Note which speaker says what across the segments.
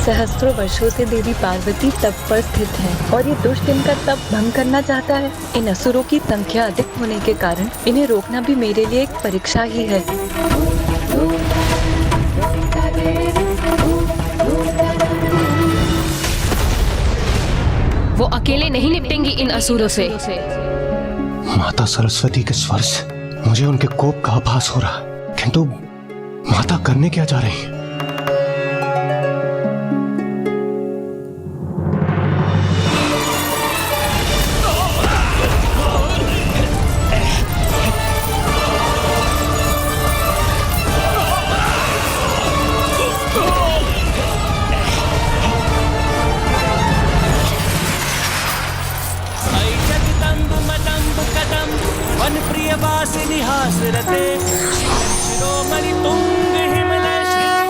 Speaker 1: सहस्त्रों वर्षों से देवी पार्वती तप पर स्थित हैं और ये दुष्ट इनका तप भंग करना चाहता है। इन असुरों की संख्या अधिक होने के कारण इन्हें रोकना भी मेरे लिए एक परीक्षा ही है।
Speaker 2: वो अकेले नहीं निपटेंगी इन असुरों से।
Speaker 3: माता सरस्वती के स्वर से मुझे उनके कोप का आभास हो रहा, किंतु माता करने क्या जा रही है?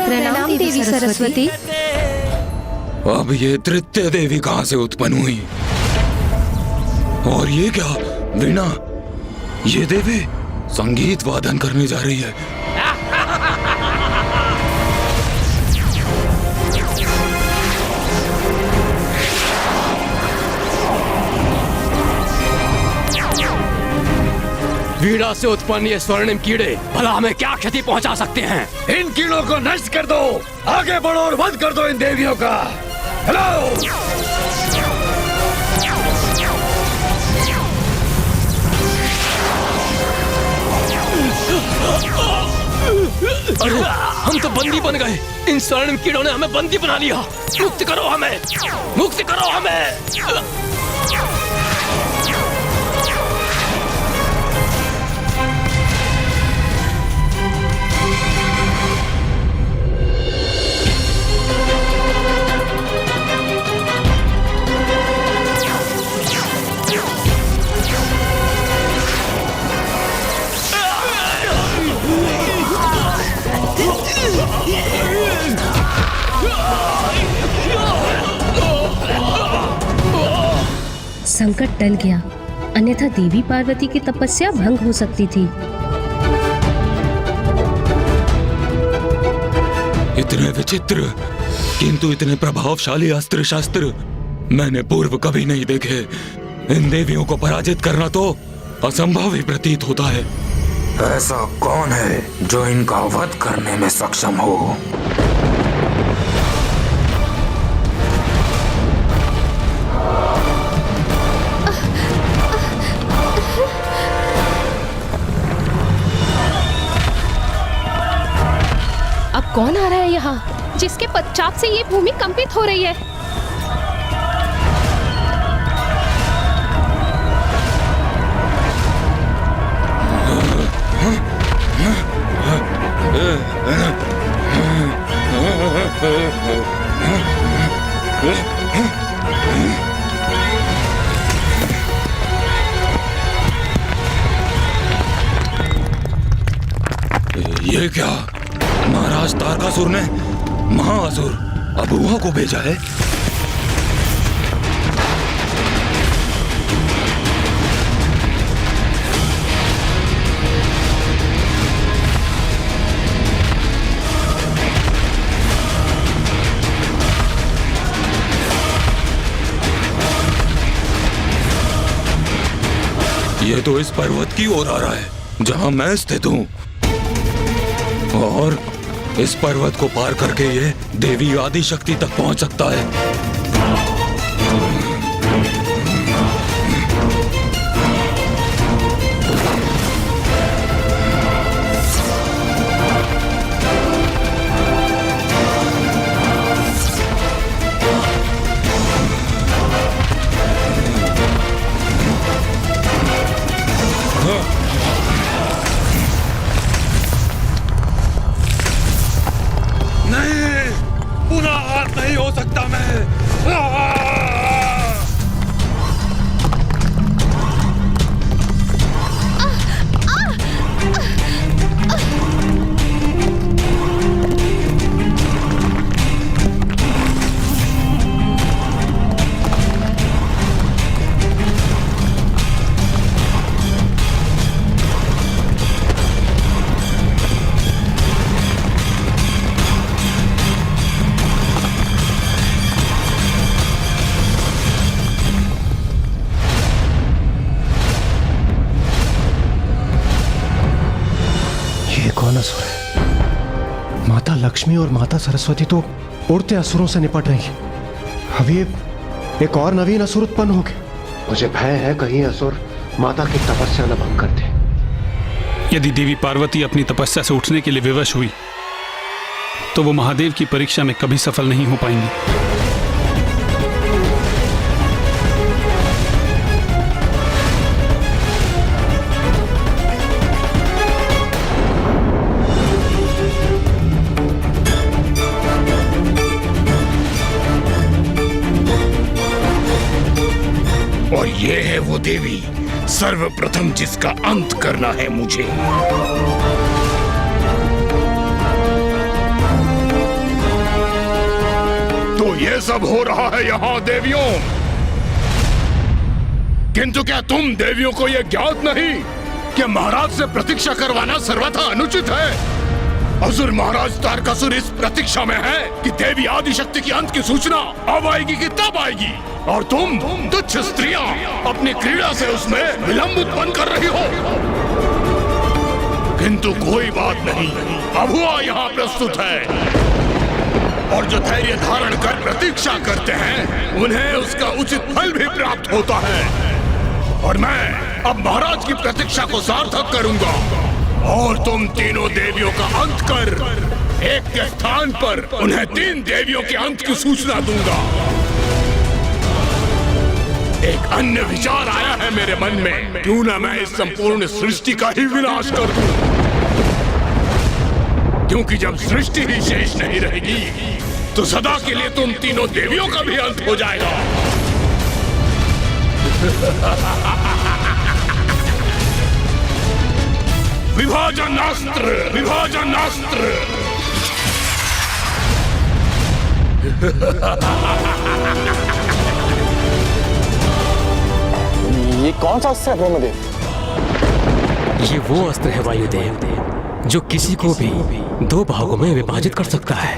Speaker 2: प्रणाम देवी सरस्वती।
Speaker 4: अब ये तृतीय देवी कहाँ से उत्पन्न हुई? और ये क्या वीणा? ये देवी संगीत वादन करने जा रही है।
Speaker 5: वीणा से उत्पन्न ये स्वर्णिम कीड़े भला हमें क्या क्षति पहुंचा सकते हैं?
Speaker 4: इन कीड़ों को नष्ट कर दो, आगे बढ़ो और वध कर दो इन देवियों का। हेलो!
Speaker 5: अरे हम तो बंदी बन गए। इन स्वर्णिम कीड़ों ने हमें बंदी बना लिया। मुक्त करो हमें, मुक्त करो हमें।
Speaker 2: संकट टल गया, अन्यथा देवी पार्वती की तपस्या भंग हो सकती थी।
Speaker 4: इतने विचित्र किंतु इतने प्रभावशाली अस्त्र शस्त्र मैंने पूर्व कभी नहीं देखे। इन देवियों को पराजित करना तो असंभव ही प्रतीत होता है।
Speaker 6: ऐसा कौन है जो इनका वध करने में सक्षम हो?
Speaker 2: अब कौन आ रहा है यहाँ, जिसके पश्चात से ये भूमि कंपित हो रही है?
Speaker 4: ये क्या? महाराज तारकासुर ने महाअसुर अबूहा को भेजा है। ये तो इस पर्वत की ओर आ रहा है जहां मैं स्थित हूं, और इस पर्वत को पार करके ये देवी आदि शक्ति तक पहुंच सकता है। नहीं, पुनः हार नहीं हो सकता मैं।
Speaker 3: महान असुर है। माता लक्ष्मी और माता सरस्वती तो उड़ते असुरों से निपट रही हैं। अभी एक और नवीन असुर उत्पन्न हो गए। मुझे भय है कहीं असुर माता की तपस्या न भंग कर दे।
Speaker 7: यदि देवी पार्वती अपनी तपस्या से उठने के लिए विवश हुई तो वो महादेव की परीक्षा में कभी सफल नहीं हो पाएंगी।
Speaker 8: और ये है वो देवी सर्वप्रथम जिसका अंत करना है मुझे। तो ये सब हो रहा है यहाँ देवियों, किंतु क्या तुम देवियों को यह ज्ञात नहीं कि महाराज से प्रतीक्षा करवाना सर्वथा अनुचित है। असुर महाराज तारकासुर इस प्रतीक्षा में है कि देवी आदिशक्ति की अंत की सूचना अब आएगी कि तब आएगी, और तुम तुच्छ स्त्रियां अपनी क्रीड़ा से उसमें विलंब उत्पन्न कर रही हो। किंतु कोई बात नहीं, अभुआ यहाँ प्रस्तुत है, और जो धैर्य धारण कर प्रतीक्षा करते हैं उन्हें उसका उचित फल भी प्राप्त होता है। और मैं अब महाराज की प्रतीक्षा को सार्थक करूंगा, और तुम तीनों देवियों का अंत कर एक के स्थान पर उन्हें 3 देवियों के अंत की सूचना दूंगा। एक अन्य विचार आया है मेरे मन में, क्यों ना मैं इस संपूर्ण सृष्टि का ही विनाश कर दूं, क्योंकि जब सृष्टि ही शेष नहीं रहेगी तो सदा के लिए तुम तीनों देवियों का भी अंत हो जाएगा। विभाजनास्त्र, विभाजनास्त्र।
Speaker 9: ये कौन सा अस्त्र है ब्रह्मदेव?
Speaker 5: ये वो अस्त्र है वायुदेव जो किसी को भी 2 भागों में विभाजित कर सकता है।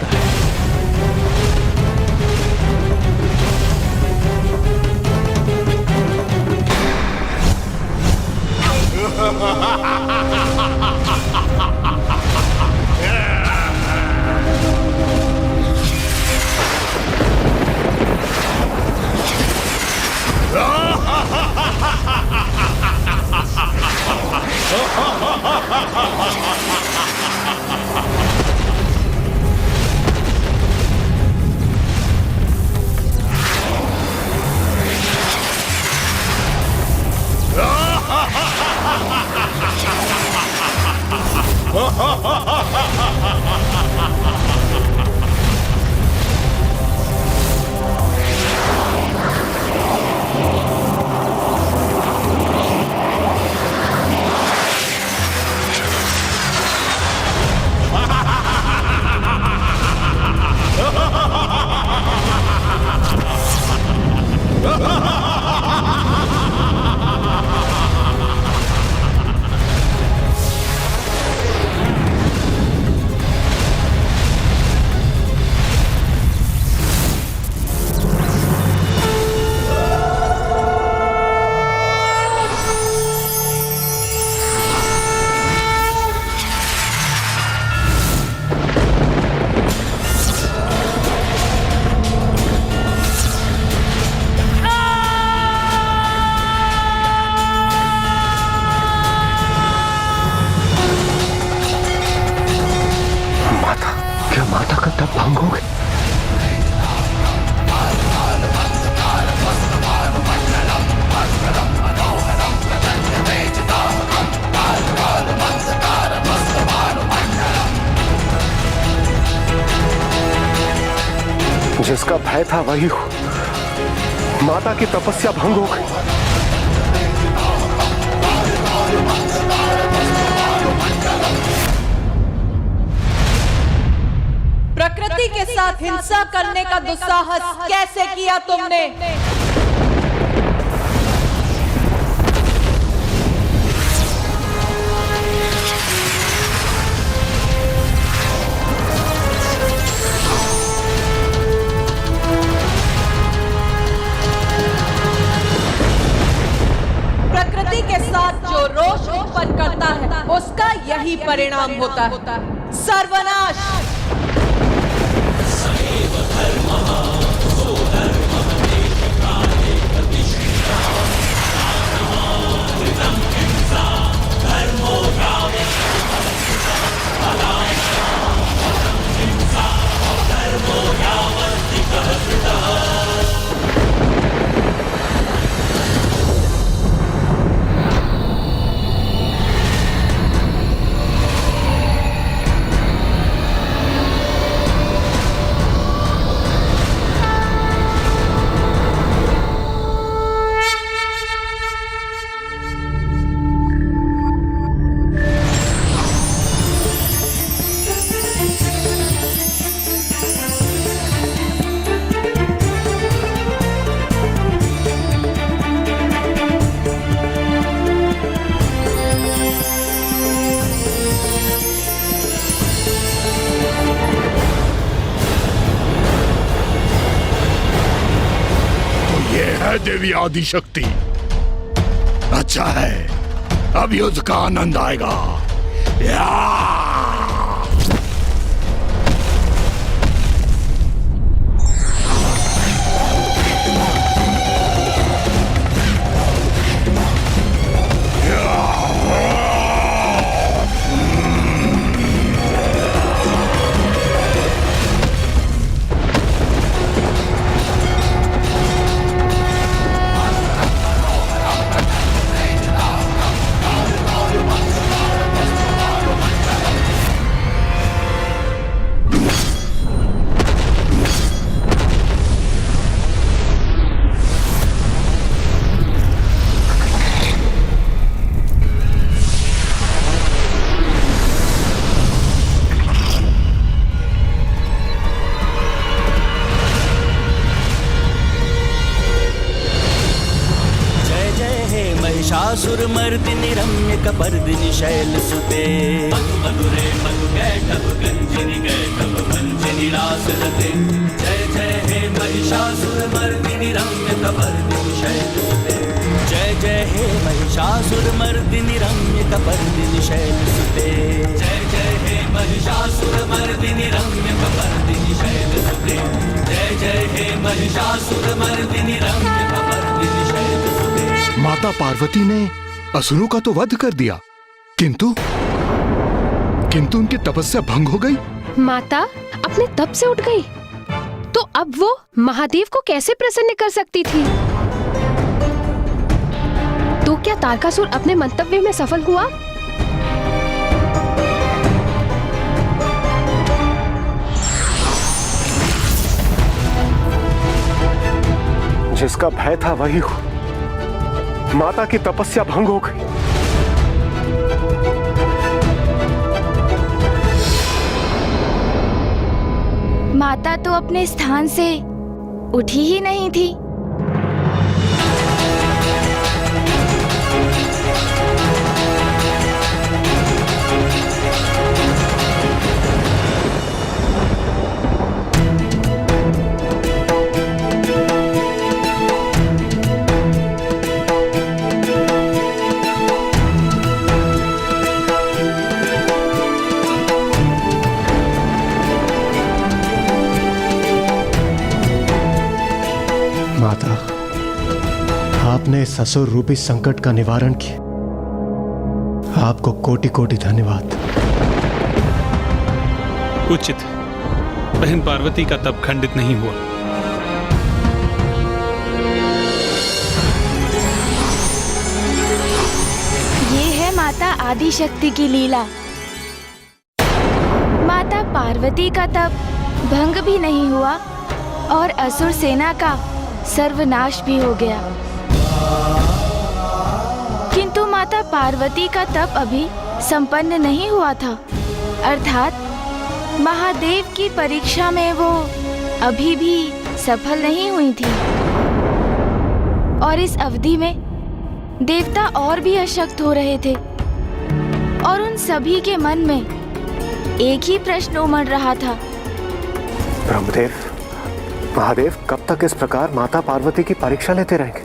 Speaker 3: माता का तप भंग हो गया। जिसका भय था वही हो, माता की तपस्या भंग हो गई।
Speaker 10: प्रकृति के साथ हिंसा करने का दुस्साहस कैसे किया तुमने? प्रकृति के साथ जो रोष उत्पन्न करता है उसका यही यही परिणाम होता है, सर्वनाश।
Speaker 8: देवी आदिशक्ति, अच्छा है, अब युद्ध का आनंद आएगा।
Speaker 11: महिषासुरमर्दिनि रम्य कपर्दिनि शैलसुते मधुरे मधु कैटभ गंजनि कैटभ भंजनि रासरते। जय जय हे महिषासुरमर्दिनि रम्य कपर्दिनि शैलसुते। जय जय हे महिषासुरमर्दिनि रम्य कपर्दिनि शैलसुते। जय जय हे महिषासुरमर्दिनि रम्य कपर्दिनि शैलसुते। जय जय हे महिषासुरमर्दिनि रम्य कपर्दिनि शैलसुते।
Speaker 8: माता पार्वती ने असुरों का तो वध कर दिया, किंतु उनकी तपस्या भंग हो गई।
Speaker 2: माता अपने तप से उठ गई, तो अब वो महादेव को कैसे प्रसन्न कर सकती थी? तो क्या तारकासुर अपने मंतव्य में सफल हुआ?
Speaker 3: जिसका भय था वही हो, माता की तपस्या भंग हो गई।
Speaker 12: माता तो अपने स्थान से उठी ही नहीं थी।
Speaker 3: माता, आपने इस असुर रूपी संकट का निवारण किया, आपको कोटि कोटि धन्यवाद।
Speaker 7: उचित, बहन पार्वती का तप खंडित नहीं हुआ।
Speaker 12: ये है माता आदिशक्ति की लीला। माता पार्वती का तप भंग भी नहीं हुआ और असुर सेना का सर्वनाश भी हो गया, किंतु माता पार्वती का तप अभी संपन्न नहीं हुआ था, अर्थात महादेव की परीक्षा में वो अभी भी सफल नहीं हुई थी। और इस अवधि में देवता और भी अशक्त हो रहे थे और उन सभी के मन में एक ही प्रश्न उमड़ रहा था।
Speaker 3: ब्रह्मदेव, महादेव कब तक इस प्रकार माता पार्वती की परीक्षा लेते रहेंगे?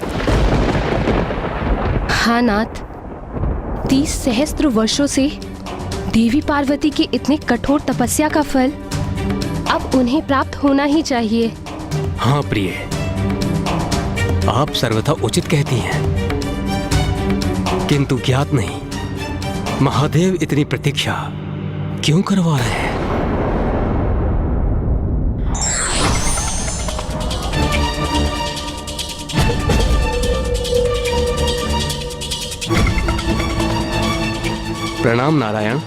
Speaker 2: हाँ नाथ, 30 सहस्त्र वर्षों से देवी पार्वती की इतने कठोर तपस्या का फल अब उन्हें प्राप्त होना ही चाहिए।
Speaker 5: हाँ प्रिय, आप सर्वथा उचित कहती हैं, किंतु ज्ञात नहीं महादेव इतनी प्रतीक्षा क्यों करवा रहे हैं। प्रणाम नारायण।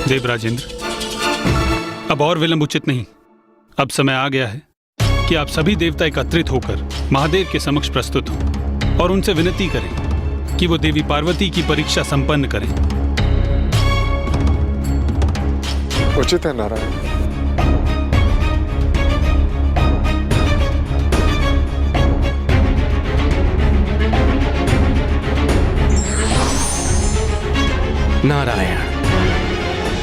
Speaker 7: देवराजेंद्र, अब और विलंब उचित नहीं। अब समय आ गया है कि आप सभी देवता एकत्रित होकर महादेव के समक्ष प्रस्तुत हों और उनसे विनती करें कि वो देवी पार्वती की परीक्षा संपन्न करें।
Speaker 9: उचित है नारायण।
Speaker 5: नारायण,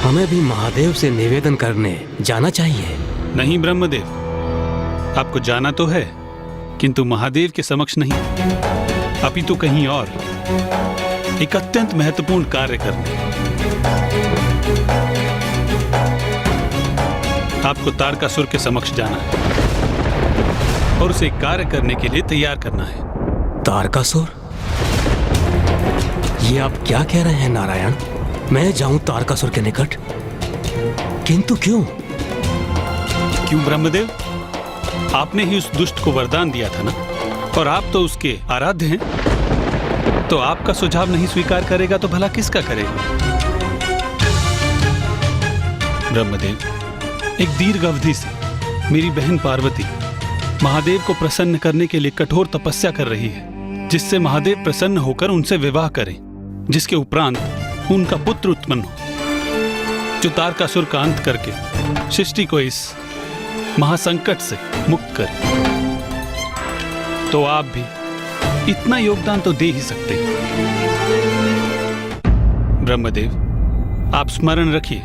Speaker 5: हमें भी महादेव से निवेदन करने जाना चाहिए।
Speaker 7: नहीं ब्रह्मदेव, आपको जाना तो है, किंतु महादेव के समक्ष नहीं, अपितु कहीं और एक अत्यंत महत्वपूर्ण कार्य करने। आपको तारकासुर के समक्ष जाना है और उसे कार्य करने के लिए तैयार करना है।
Speaker 5: तारकासुर? ये आप क्या कह रहे हैं नारायण? मैं जाऊं तारकासुर के निकट? किंतु क्यों?
Speaker 7: क्यों ब्रह्मदेव? आपने ही उस दुष्ट को वरदान दिया था ना, और आप तो उसके आराध्य हैं। तो आपका सुझाव नहीं स्वीकार करेगा तो भला किसका करेगा? ब्रह्मदेव, एक दीर्घ अवधि से मेरी बहन पार्वती महादेव को प्रसन्न करने के लिए कठोर तपस्या कर रही है, जिससे महादेव प्रसन्न होकर उनसे विवाह करें, जिसके उपरांत उनका पुत्र उत्पन्न हो, जो तारकासुर का अंत करके सृष्टि को इस महासंकट से मुक्त करे। तो आप भी इतना योगदान तो दे ही सकते हैं। ब्रह्मदेव, आप स्मरण रखिए,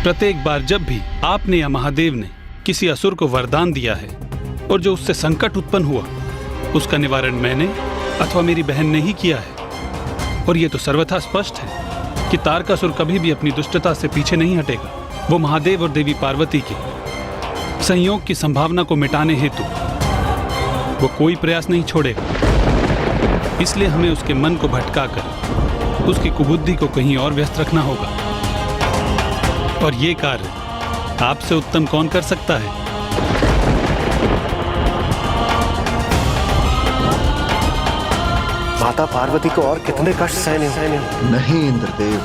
Speaker 7: प्रत्येक बार जब भी आपने या महादेव ने किसी असुर को वरदान दिया है और जो उससे संकट उत्पन्न हुआ, उसका निवारण मैंने अथवा मेरी बहन ने ही किया है। और यह तो सर्वथा स्पष्ट है कि तारकासुर कभी भी अपनी दुष्टता से पीछे नहीं हटेगा। वो महादेव और देवी पार्वती के संयोग की संभावना को मिटाने हेतु वो कोई प्रयास नहीं छोड़ेगा। इसलिए हमें उसके मन को भटकाकर उसकी कुबुद्धि को कहीं और व्यस्त रखना होगा। और ये कार्य आपसे उत्तम कौन कर सकता है?
Speaker 3: माता पार्वती को और कितने कष्ट सहने हो।
Speaker 13: नहीं इंद्रदेव,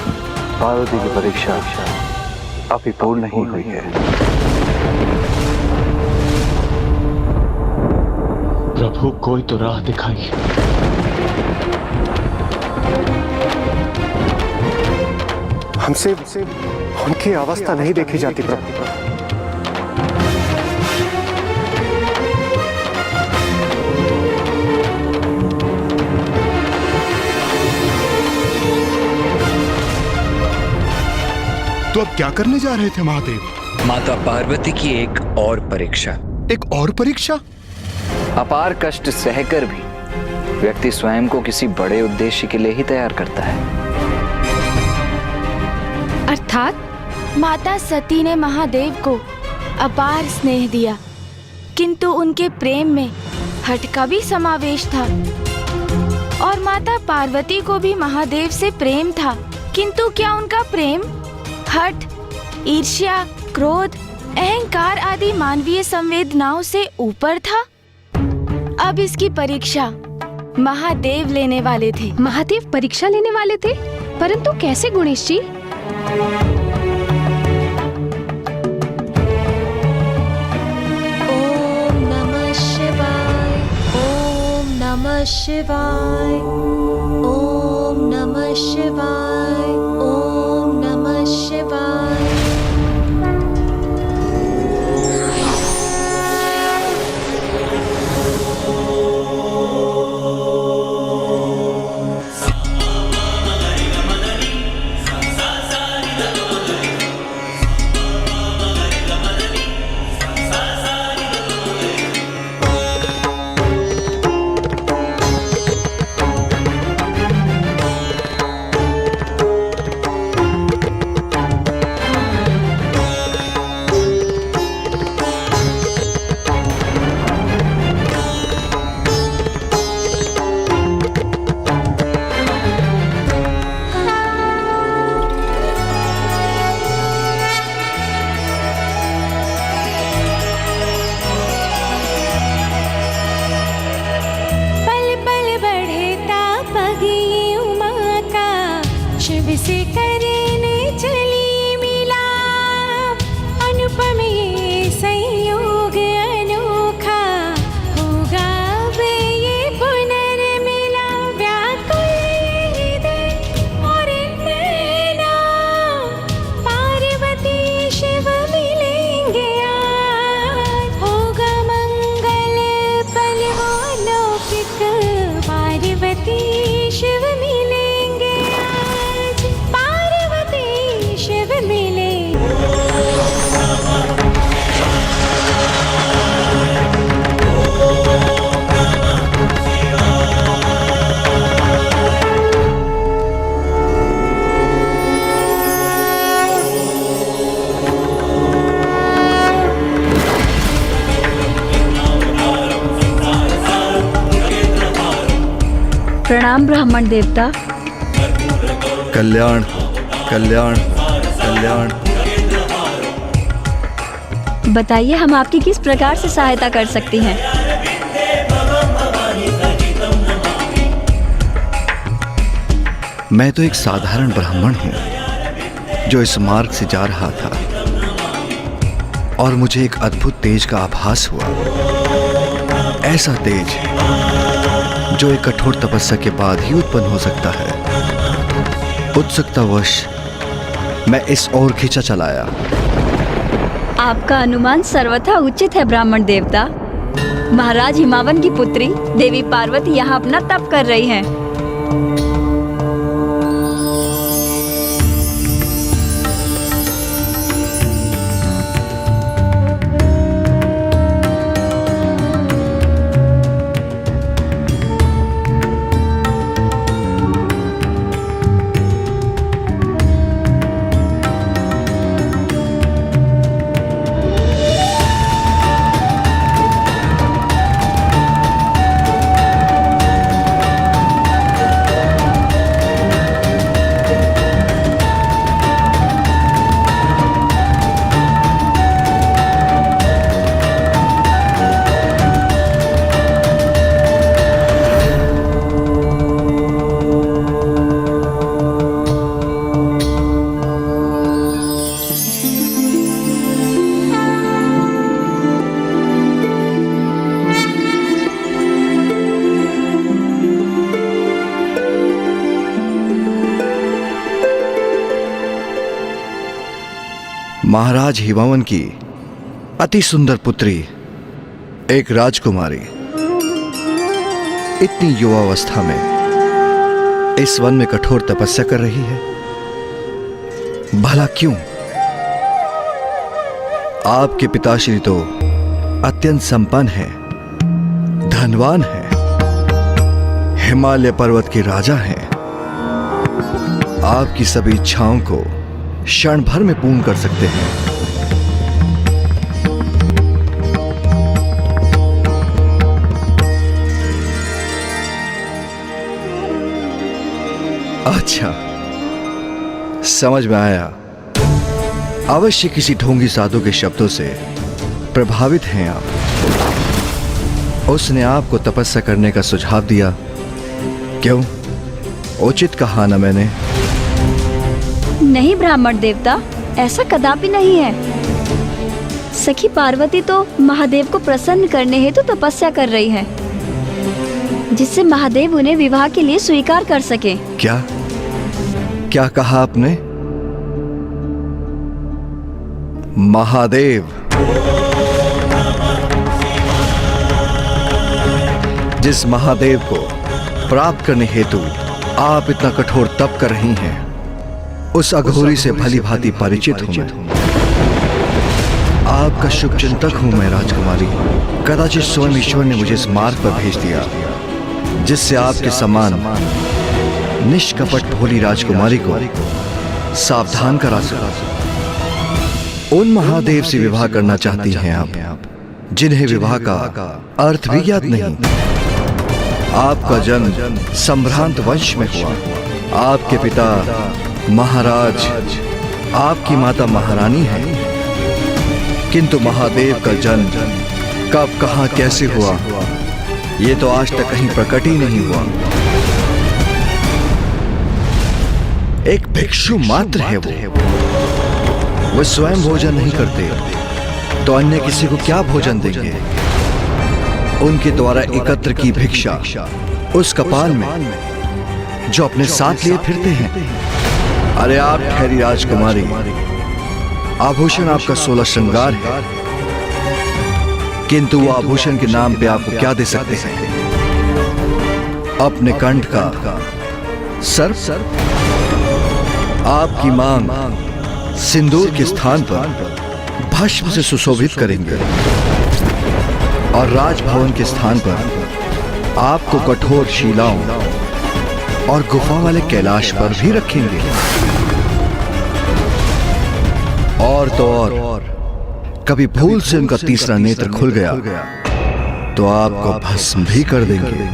Speaker 13: पार्वती की परीक्षा अभी पूर्ण नहीं हुई है।
Speaker 3: प्रभु, कोई तो राह दिखाई। हमसे उनकी अवस्था नहीं देखी जाती प्रभु।
Speaker 8: तो अब क्या करने जा रहे थे महादेव?
Speaker 14: माता पार्वती की एक और परीक्षा।
Speaker 8: एक और परीक्षा?
Speaker 14: अपार कष्ट सहकर भी व्यक्ति स्वयं को किसी बड़े उद्देश्य के लिए ही तैयार करता है।
Speaker 2: अर्थात
Speaker 12: माता सती ने महादेव को अपार स्नेह दिया, किंतु उनके प्रेम में हठ का भी समावेश था। और माता पार्वती को भी महादेव से प्रेम था, किंतु क्या उनका प्रेम हठ, ईर्ष्या, क्रोध, अहंकार आदि मानवीय संवेदनाओं से ऊपर था? अब इसकी परीक्षा महादेव लेने वाले थे।
Speaker 2: महादेव परीक्षा लेने वाले थे, परंतु कैसे गुणेश जी?
Speaker 15: ओम नमः शिवाय, ओम नमः शिवाय, ओम नमः शिवाय, ओम नमः शिवाय। शिव से करने चली मिला, अनुपम ये संयोग अनोखा, होगा अब ये पुनर्मिला। व्याकुल हृदय और नैना, पार्वती शिव मिलेंगे आज, होगा मंगल पल वो लौकिक, पार्वती शिव मिलेंगे आज, पार्वती शिव मिलेंगे।
Speaker 16: प्रणाम ब्राह्मण देवता।
Speaker 17: कल्याण कल्याण कल्याण।
Speaker 16: बताइए हम आपकी किस प्रकार से सहायता कर सकती हैं?
Speaker 17: मैं तो एक साधारण ब्राह्मण हूँ जो इस मार्ग से जा रहा था और मुझे एक अद्भुत तेज का आभास हुआ। ऐसा तेज जो एक कठोर तपस्या के बाद ही उत्पन्न हो सकता है। उत्सुकतावश मैं इस ओर खींचा चलाया।
Speaker 16: आपका अनुमान सर्वथा उचित है ब्राह्मण देवता। महाराज हिमावन की पुत्री देवी पार्वती यहाँ अपना तप कर रही हैं।
Speaker 17: महाराज हिमावन की अति सुंदर पुत्री एक राजकुमारी इतनी युवावस्था में इस वन में कठोर तपस्या कर रही है। भला क्यों? आपके पिताश्री तो अत्यंत संपन्न हैं, धनवान हैं, हिमालय पर्वत के राजा हैं। आपकी सभी इच्छाओं को क्षण भर में पूर्ण कर सकते हैं। अच्छा, समझ में आया। अवश्य किसी ढोंगी साधु के शब्दों से प्रभावित हैं आप। उसने आपको तपस्या करने का सुझाव दिया। क्यों? उचित कहा ना मैंने?
Speaker 16: नहीं ब्राह्मण देवता, ऐसा कदापि नहीं है। सखी पार्वती तो महादेव को प्रसन्न करने हेतु तो तपस्या कर रही है, जिससे महादेव उन्हें विवाह के लिए स्वीकार कर सके।
Speaker 17: क्या क्या कहा आपने? महादेव? जिस महादेव को प्राप्त करने हेतु आप इतना कठोर तप कर रही हैं, उस अघोरी से भली भांति परिचित हूं मैं। आपका शुभ चिंतक हूं मैं राजकुमारी। कदाचित स्वयं ईश्वर ने मुझे इस मार्ग पर भेज दिया, जिससे आपके समान निष्कपट भोली राजकुमारी को सावधान करा सकूं। उन महादेव से विवाह करना चाहती हैं आप, जिन्हें विवाह का अर्थ भी ज्ञात नहीं। आपका जन्म संभ्रांत वंश में हुआ। आपके पिता महाराज, आपकी माता महारानी है, किंतु महादेव का जन्म कब, कहां, कैसे हुआ, ये तो आज तक कहीं प्रकट ही नहीं हुआ। एक भिक्षु मात्र है वो स्वयं भोजन नहीं करते तो अन्य किसी को क्या भोजन देंगे? उनके द्वारा एकत्र की भिक्षा उस कपाल में जो अपने साथ लिए फिरते हैं। अरे आप ठहरी राजकुमारी, आभूषण आपका 16 श्रृंगार है, किंतु वो आभूषण के नाम पे आपको क्या दे सकते हैं? अपने कंठ का सर्प, आपकी मांग सिंदूर के स्थान पर भस्म से सुशोभित करेंगे और राजभवन के स्थान पर आपको कठोर शिलाओं और गुफा वाले कैलाश पर भी रखेंगे। और तो और कभी भूल से उनका तीसरा नेत्र खुल गया तो आपको भस्म भी कर देंगे।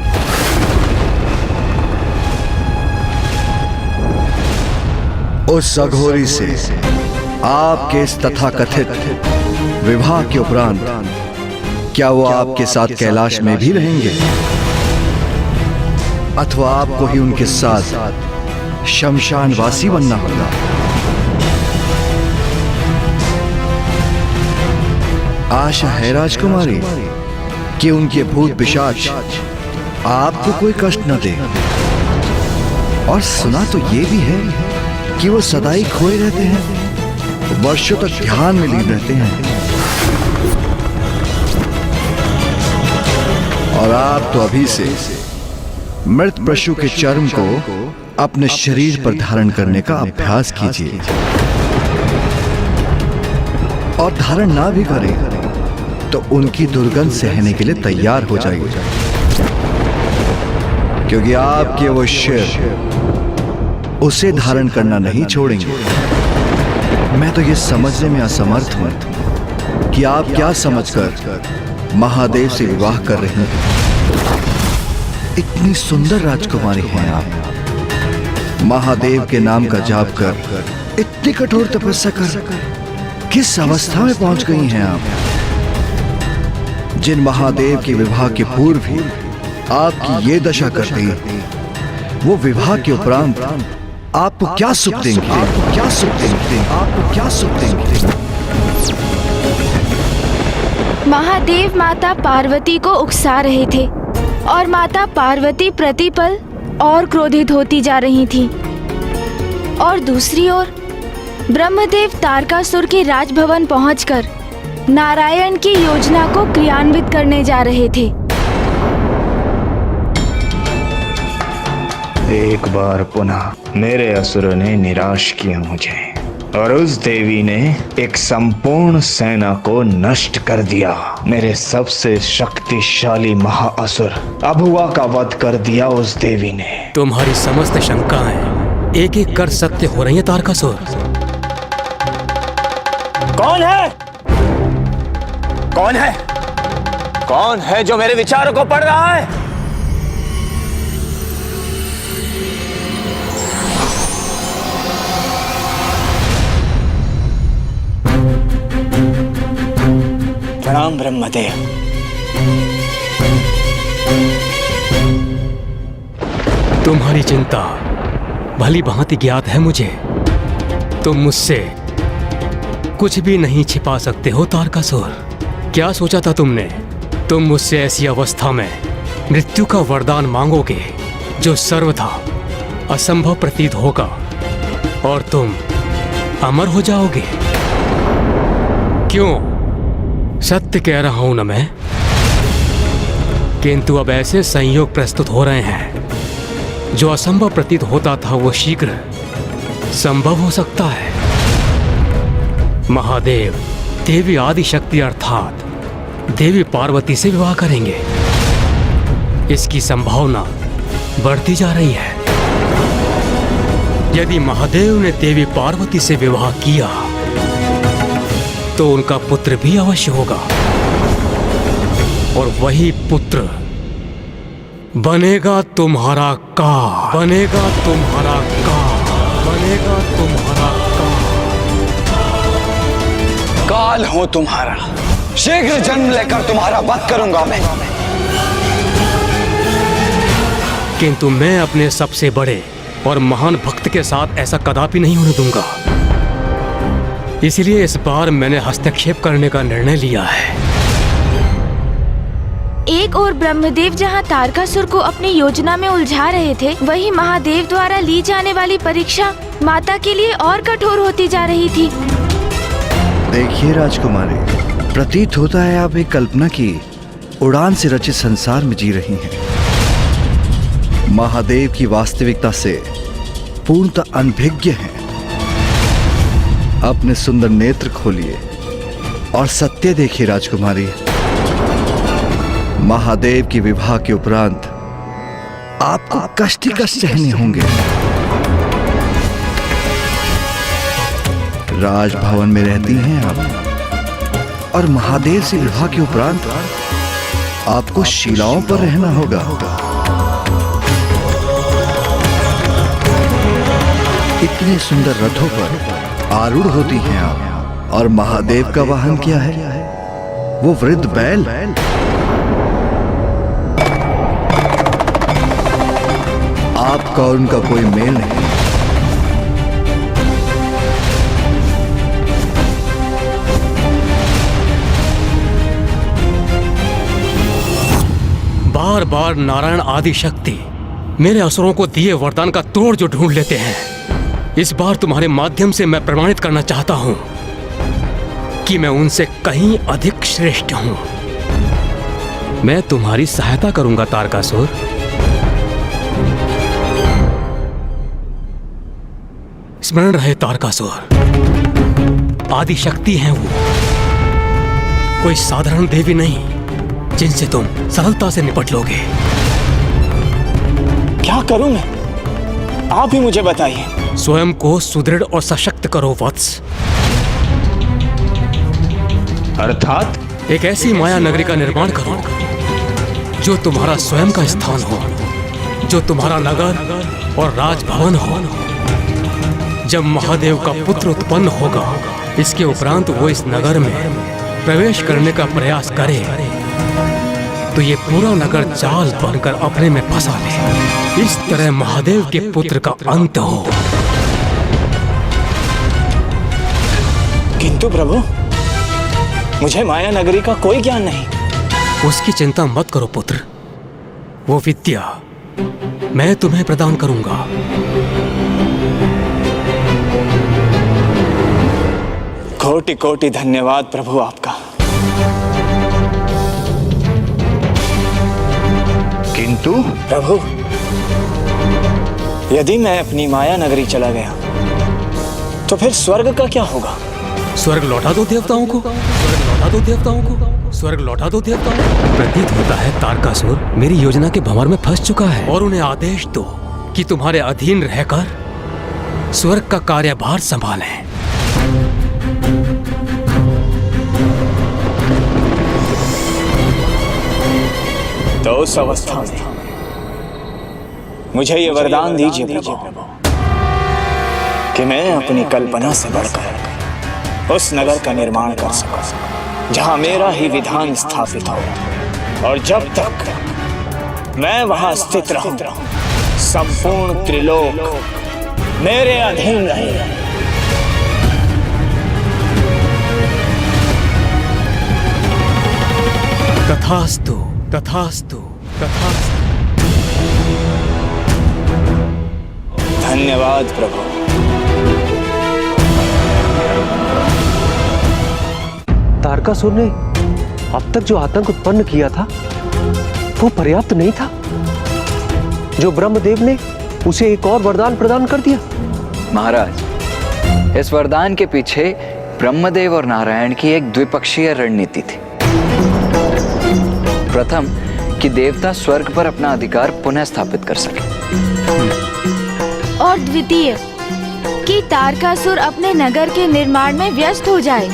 Speaker 17: उस अघोरी से आपके इस तथाकथित विवाह के उपरांत क्या वो आपके साथ कैलाश में भी रहेंगे अथवा आपको ही उनके साथ शमशानवासी बनना होगा? आशा है राजकुमारी कि उनके भूत पिशाच आपको कोई कष्ट न दे। और सुना तो ये भी है कि वो सदा ही खोए रहते हैं, वर्षों तक ध्यान में लीन रहते हैं। और आप तो अभी से मृत पशु के चर्म को अपने शरीर पर धारण करने का अभ्यास कीजिए। और धारण ना भी करें तो उनकी दुर्गंध सहने के लिए तैयार हो जाइए, क्योंकि आपके वो शिव उसे धारण करना नहीं छोड़ेंगे। मैं तो ये समझने में असमर्थ हूं कि आप क्या समझकर महादेव से विवाह कर रही हैं। इतनी सुंदर राजकुमारी हैं आप, महादेव के नाम का जाप कर इतनी कठोर तपस्या कर किस अवस्था में पहुंच गई हैं आप? जिन महादेव के विवाह के पूर्व ही आपकी ये दशा कर दी, वो विवाह के उपरांत आपको क्या सुख देंगे? आपको क्या सुख देंगे? आपको क्या सुख देंगे?
Speaker 12: महादेव माता पार्वती को उकसा रहे थे और माता पार्वती प्रतिपल और क्रोधित होती जा रही थी। और दूसरी ओर ब्रह्मदेव तारकासुर के राजभवन पहुंचकर नारायण की योजना को क्रियान्वित करने जा रहे थे।
Speaker 18: एक बार पुनः मेरे असुरों ने निराश किया मुझे और उस देवी ने एक संपूर्ण सेना को नष्ट कर दिया। मेरे सबसे शक्तिशाली महाअसुर अभुआ का वध कर दिया उस देवी ने।
Speaker 5: तुम्हारी समस्त शंकाएं एक एक कर सत्य हो रही है तारकासुर।
Speaker 19: कौन है? कौन है? कौन है जो मेरे विचारों को पढ़ रहा है? प्रणाम ब्रह्मदेव।
Speaker 5: तुम्हारी चिंता भली भांति ज्ञात है मुझे। तुम मुझसे कुछ भी नहीं छिपा सकते हो तारकासुर। क्या सोचा था तुमने? तुम मुझसे ऐसी अवस्था में मृत्यु का वरदान मांगोगे जो सर्वथा असंभव प्रतीत होगा और तुम अमर हो जाओगे। क्यों? सत्य कह रहा हूं ना मैं? किंतु अब ऐसे संयोग प्रस्तुत हो रहे हैं जो असंभव प्रतीत होता था वो शीघ्र संभव हो सकता है। महादेव देवी आदि शक्ति अर्थात देवी पार्वती से विवाह करेंगे। इसकी संभावना बढ़ती जा रही है। यदि महादेव ने देवी पार्वती से विवाह किया तो उनका पुत्र भी अवश्य होगा और वही पुत्र बनेगा तुम्हारा काल। बनेगा तुम्हारा काल। बनेगा तुम्हारा
Speaker 19: काल हो तुम्हारा। शीघ्र जन्म लेकर तुम्हारा वध करूंगा मैं।
Speaker 5: किंतु मैं अपने सबसे बड़े और महान भक्त के साथ ऐसा कदापि नहीं होने दूंगा। इसलिए इस बार मैंने हस्तक्षेप करने का निर्णय लिया है।
Speaker 12: एक और ब्रह्मदेव जहाँ तारकासुर को अपनी योजना में उलझा रहे थे, वहीं महादेव द्वारा ली जाने वाली परीक्षा माता के लिए और कठोर होती जा रही थी।
Speaker 17: देखिए राजकुमारी, प्रतीत होता है आप एक कल्पना की उड़ान से रचित संसार में जी रही हैं। महादेव की वास्तविकता से पूर्णतः अनभिज्ञ हैं। अपने सुंदर नेत्र खोलिए और सत्य देखिए राजकुमारी। महादेव की विवाह के उपरांत आपको कष्ट ही कष्ट सहने होंगे। राजभवन में रहती हैं आप, और महादेव से विवाह के उपरांत आपको शिलाओं पर रहना होगा। इतने सुंदर रथों पर आरूढ़ होती हैं आप, और महादेव का वाहन क्या है? वो वृद्ध बैल। आपका और उनका कोई मेल नहीं।
Speaker 5: बार बार नारायण आदि शक्ति मेरे असुरों को दिए वरदान का तोड़ जो ढूंढ लेते हैं। इस बार तुम्हारे माध्यम से मैं प्रमाणित करना चाहता हूं कि मैं उनसे कहीं अधिक श्रेष्ठ हूं। मैं तुम्हारी सहायता करूंगा तारकासुर। स्मरण रहे तारकासुर, आदि शक्ति हैं वो, कोई साधारण देवी नहीं जिनसे तुम सरलता से निपट लोगे।
Speaker 19: क्या करूं मैं? आप ही मुझे बताइए।
Speaker 5: स्वयं को सुदृढ़ और सशक्त करो वत्स।
Speaker 19: अर्थात?
Speaker 5: एक ऐसी माया नगरी का निर्माण करो जो तुम्हारा स्वयं का स्थान हो, जो तुम्हारा नगर और राजभवन हो। जब महादेव का पुत्र उत्पन्न होगा, इसके उपरांत वो इस नगर में प्रवेश करने का प्रयास करे तो ये पूरा नगर जाल बनकर अपने में फंसा ले। इस तरह महादेव के पुत्र का अंत हो।
Speaker 19: किंतु प्रभु, मुझे माया नगरी का कोई ज्ञान नहीं।
Speaker 5: उसकी चिंता मत करो पुत्र, वो विद्या मैं तुम्हें प्रदान करूंगा।
Speaker 19: कोटि कोटि धन्यवाद प्रभु आपका।
Speaker 18: किंतु
Speaker 19: प्रभु, यदि मैं अपनी माया नगरी चला गया तो फिर स्वर्ग का क्या होगा?
Speaker 5: स्वर्ग लौटा दो देवताओं को, स्वर्ग लौटा दो देवताओं को, स्वर्ग लौटा दो देवताओं को। प्रतीत होता है तारकासुर मेरी योजना के भंवर में फंस चुका है, और उन्हें आदेश दो कि तुम्हारे अधीन रहकर स्वर्ग का कार्यभार संभालें।
Speaker 19: तो उस अवस्था में मुझे ये वरदान दीजिए प्रभु कि मैं अपनी कल्पना से बढ़कर उस नगर का निर्माण कर सकूं जहां मेरा ही विधान स्थापित हो, और जब तक मैं वहां स्थित रहूं संपूर्ण त्रिलोक मेरे अधीन रहे।
Speaker 5: तथास्तु, तथास्तु, तथास्तु।
Speaker 19: धन्यवाद प्रभु।
Speaker 3: तारकासुर ने अब तक जो आतंक उत्पन्न किया था वो पर्याप्त नहीं था। जो ब्रह्मदेव ने उसे एक और वरदान प्रदान कर दिया।
Speaker 14: महाराज, इस वरदान के पीछे ब्रह्मदेव और नारायण की एक द्विपक्षीय रणनीति थी। प्रथम कि देवता स्वर्ग पर अपना अधिकार पुनः स्थापित कर सके,
Speaker 12: और द्वितीय कि तारकासुर अपने नगर के निर्माण में व्यस्त हो जाए,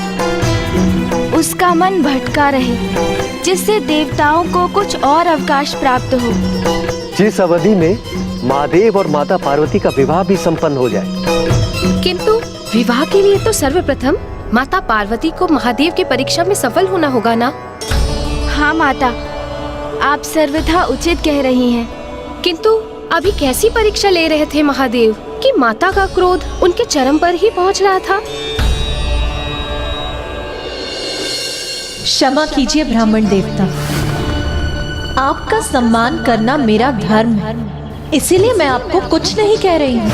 Speaker 12: उसका मन भटका रहे, जिससे देवताओं को कुछ और अवकाश प्राप्त हो,
Speaker 3: जिस अवधि में महादेव और माता पार्वती का विवाह भी संपन्न हो जाए।
Speaker 2: किंतु विवाह के लिए तो सर्वप्रथम माता पार्वती को महादेव की परीक्षा में सफल होना होगा ना?
Speaker 12: हाँ माता, आप सर्वथा उचित कह रही हैं।
Speaker 2: किंतु अभी कैसी परीक्षा ले रहे थे महादेव कि माता का क्रोध उनके चरम पर ही पहुंच रहा था।
Speaker 10: क्षमा कीजिए ब्राह्मण देवता, आपका सम्मान करना मेरा धर्म है, इसीलिए मैं आपको कुछ नहीं कह रही हूँ।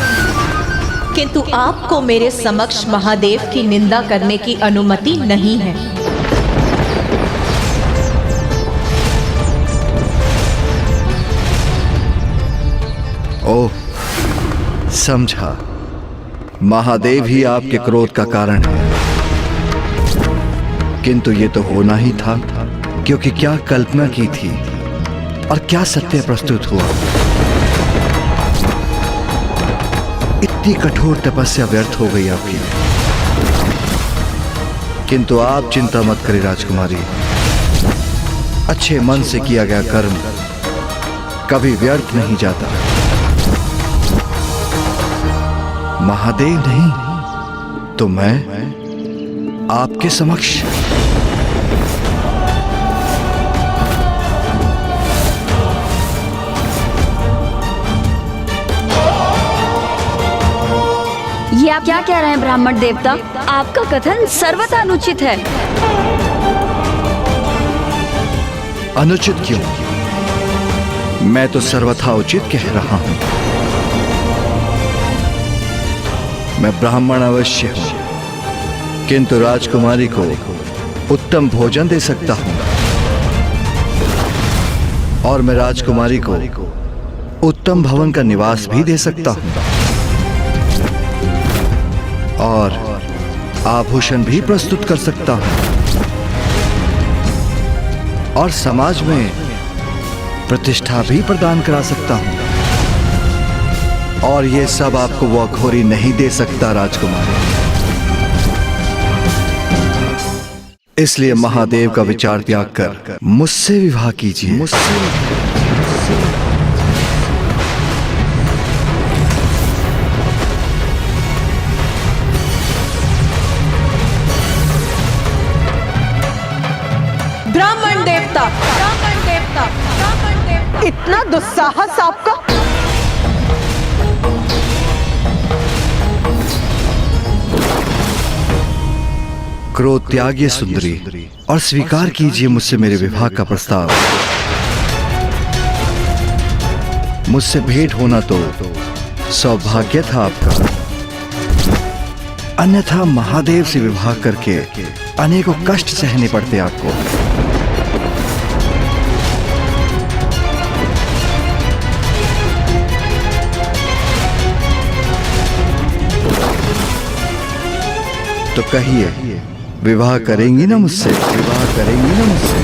Speaker 10: किंतु आपको मेरे समक्ष महादेव की निंदा करने की अनुमति नहीं है।
Speaker 17: ओह, समझा। महादेव ही आपके क्रोध का कारण है। किंतु ये तो होना ही था, क्योंकि क्या कल्पना की थी और क्या सत्य प्रस्तुत हुआ। इतनी कठोर तपस्या व्यर्थ हो गई आपकी। किंतु आप चिंता मत करें राजकुमारी, अच्छे मन से किया गया कर्म कभी व्यर्थ नहीं जाता। महादेव नहीं तो मैं आपके समक्ष।
Speaker 16: ये आप क्या कह रहे हैं ब्राह्मण देवता? आपका कथन सर्वथा अनुचित है।
Speaker 17: अनुचित क्यों? मैं तो सर्वथा उचित कह रहा हूं। मैं ब्राह्मण अवश्य हूं, किंतु राजकुमारी को उत्तम भोजन दे सकता हूं और मैं राजकुमारी को उत्तम भवन का निवास भी दे सकता हूं और आभूषण भी प्रस्तुत कर सकता हूं और समाज में प्रतिष्ठा भी प्रदान करा सकता हूं। और ये सब आपको वो अघोरी नहीं दे सकता राजकुमारी। इसलिए महादेव का विचार त्याग कर मुझसे विवाह कीजिए।
Speaker 10: ब्राह्मण देवता, ब्राह्मण देवता, ब्राह्मण देवता, इतना दुस्साहस आपका!
Speaker 17: क्रोध त्यागिए सुंदरी और स्वीकार कीजिए मुझसे मेरे विवाह का प्रस्ताव। मुझसे भेंट होना तो सौभाग्य था आपका, अन्यथा महादेव से विवाह करके अनेकों कष्ट सहने पड़ते आपको। तो कहिए, विवाह करेंगी ना मुझसे? विवाह करेंगी ना मुझसे?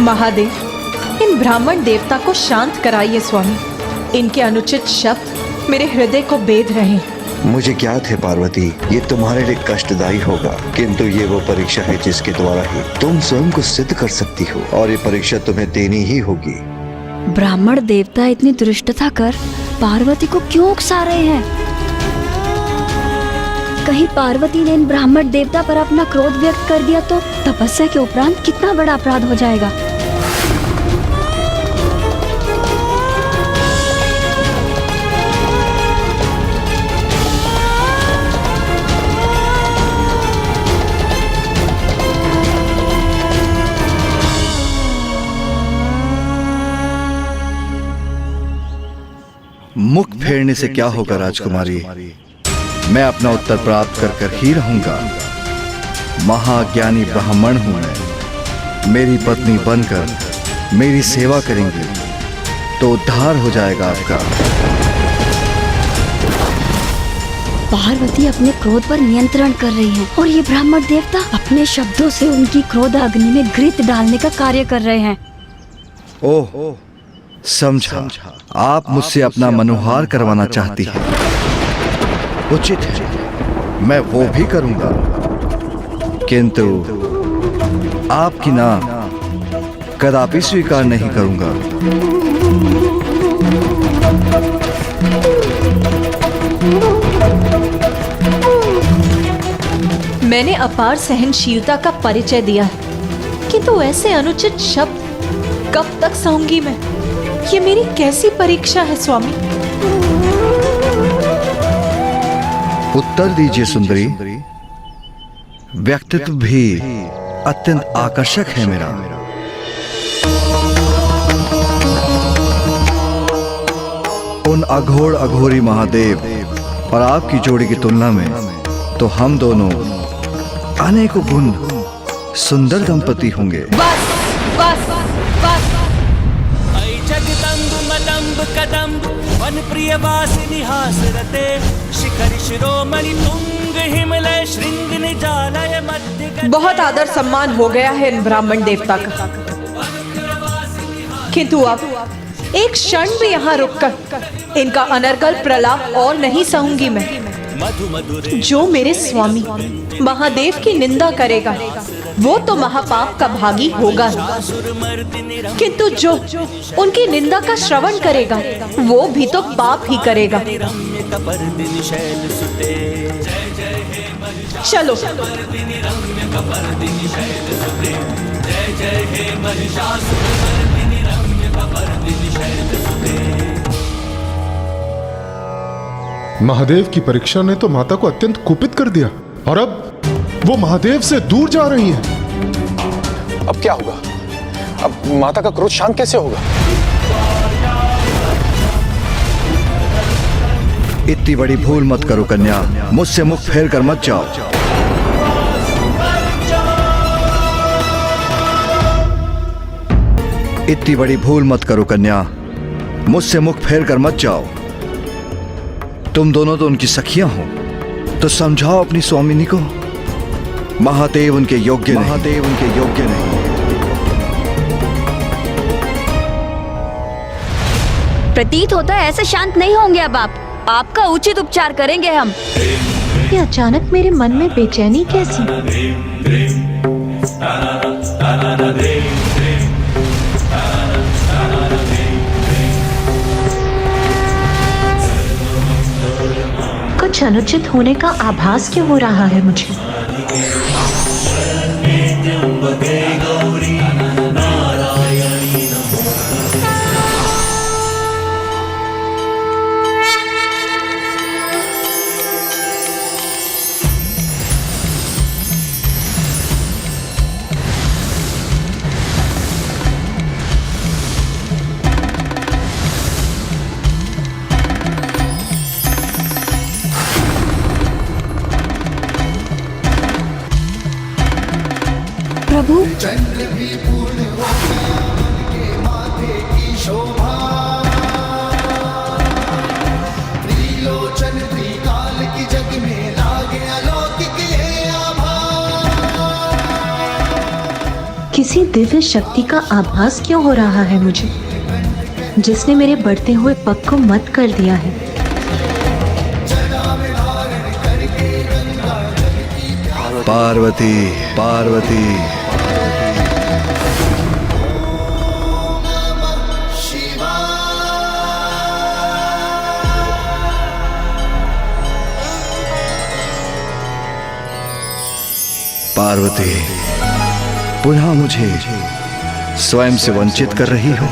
Speaker 10: महादेव, इन ब्राह्मण देवता को शांत कराइए स्वामी। इनके अनुचित शब्द मेरे हृदय को बेध रहे हैं।
Speaker 17: मुझे ज्ञात है पार्वती, ये तुम्हारे लिए कष्टदायी होगा, किंतु ये वो परीक्षा है जिसके द्वारा ही तुम स्वयं को सिद्ध कर सकती हो और ये परीक्षा तुम्हें देनी ही होगी।
Speaker 16: ब्राह्मण देवता इतनी दुष्टता कर पार्वती को क्यों उकसा रहे हैं? कहीं पार्वती ने इन ब्राह्मण देवता पर अपना क्रोध व्यक्त कर दिया तो तपस्या के उपरांत कितना बड़ा अपराध हो जाएगा।
Speaker 17: मुख फेरने से क्या होगा राजकुमारी? मैं अपना उत्तर प्राप्त कर कर ही रहूंगा। महाज्ञानी ब्राह्मण हूं मैं। मेरी पत्नी बनकर मेरी सेवा करेंगे तो उद्धार हो जाएगा आपका।
Speaker 16: पार्वती अपने क्रोध पर नियंत्रण कर रही हैं और ये ब्राह्मण देवता अपने शब्दों से उनकी क्रोध अग्नि में घृत डालने का कार्य कर रहे हैं।
Speaker 17: ओह, समझा। आप मुझसे अपना मनोहार करवाना चाहती हैं। उचित है, मैं वो भी करूंगा, किंतु आपकी ना कदापि स्वीकार नहीं करूंगा।
Speaker 10: मैंने अपार सहनशीलता का परिचय दिया है, किंतु ऐसे अनुचित शब्द कब तक सहूंगी मैं? ये मेरी कैसी परीक्षा है स्वामी?
Speaker 17: उत्तर दीजिए सुंदरी। व्यक्तित्व भी अत्यंत आकर्षक है मेरा। उन अघोर अघोरी महादेव और आपकी जोड़ी की तुलना में तो हम दोनों अनेकों गुण सुंदर दंपति होंगे।
Speaker 10: बस बस बस।
Speaker 11: ऐ जगदम्ब मदम्ब कदम्ब वन प्रिय वासिनी हासरते शिखर शिरोमणि तुंग हिमलय श्रृंग निजालय मध्य।
Speaker 10: बहुत आदर सम्मान हो गया है इन ब्राह्मण देवता का, किंतु अब एक क्षण भी यहाँ रुककर इनका अनर्गल प्रलाप और नहीं सहूंगी मैं। जो मेरे स्वामी महादेव की निंदा करेगा वो तो महापाप का भागी होगा, किंतु जो उनकी निंदा का श्रवण करेगा वो भी तो पाप ही करेगा। चलो
Speaker 9: महादेव की परीक्षा ने तो माता को अत्यंत कुपित कर दिया और अब वो महादेव से दूर जा रही हैं।
Speaker 3: अब क्या होगा? अब माता का क्रोध शांत कैसे होगा?
Speaker 17: इतनी बड़ी भूल मत करो कन्या, मुझसे मुख फेर कर मत जाओ। इतनी बड़ी भूल मत करो कन्या, मुझसे मुख फेर कर मत जाओ। तुम दोनों तो उनकी सखियां हो, तो समझाओ अपनी स्वामिनी को महादेव उनके योग्य नहीं। महादेव उनके योग्य नहीं।
Speaker 16: प्रतीत होता है ऐसे शांत नहीं होंगे अब आप। आपका उचित उपचार करेंगे हम।
Speaker 10: ये अचानक मेरे मन में बेचैनी कैसी? कुछ अनुचित होने का आभास क्यों हो रहा है मुझे?
Speaker 16: प्रभु,
Speaker 15: चंद्र भी पूर्ण हो के माथे की शोभा, त्रिलोचन त्रिकाल की जग में लागे अलौकिक ये आभा।
Speaker 10: किसी दिव्य शक्ति का आभास क्यों हो रहा है मुझे, जिसने मेरे बढ़ते हुए पग को मत कर दिया है?
Speaker 17: पार्वती, पार्वती। पार्वती, पुनः मुझे स्वयं से वंचित कर रही हो।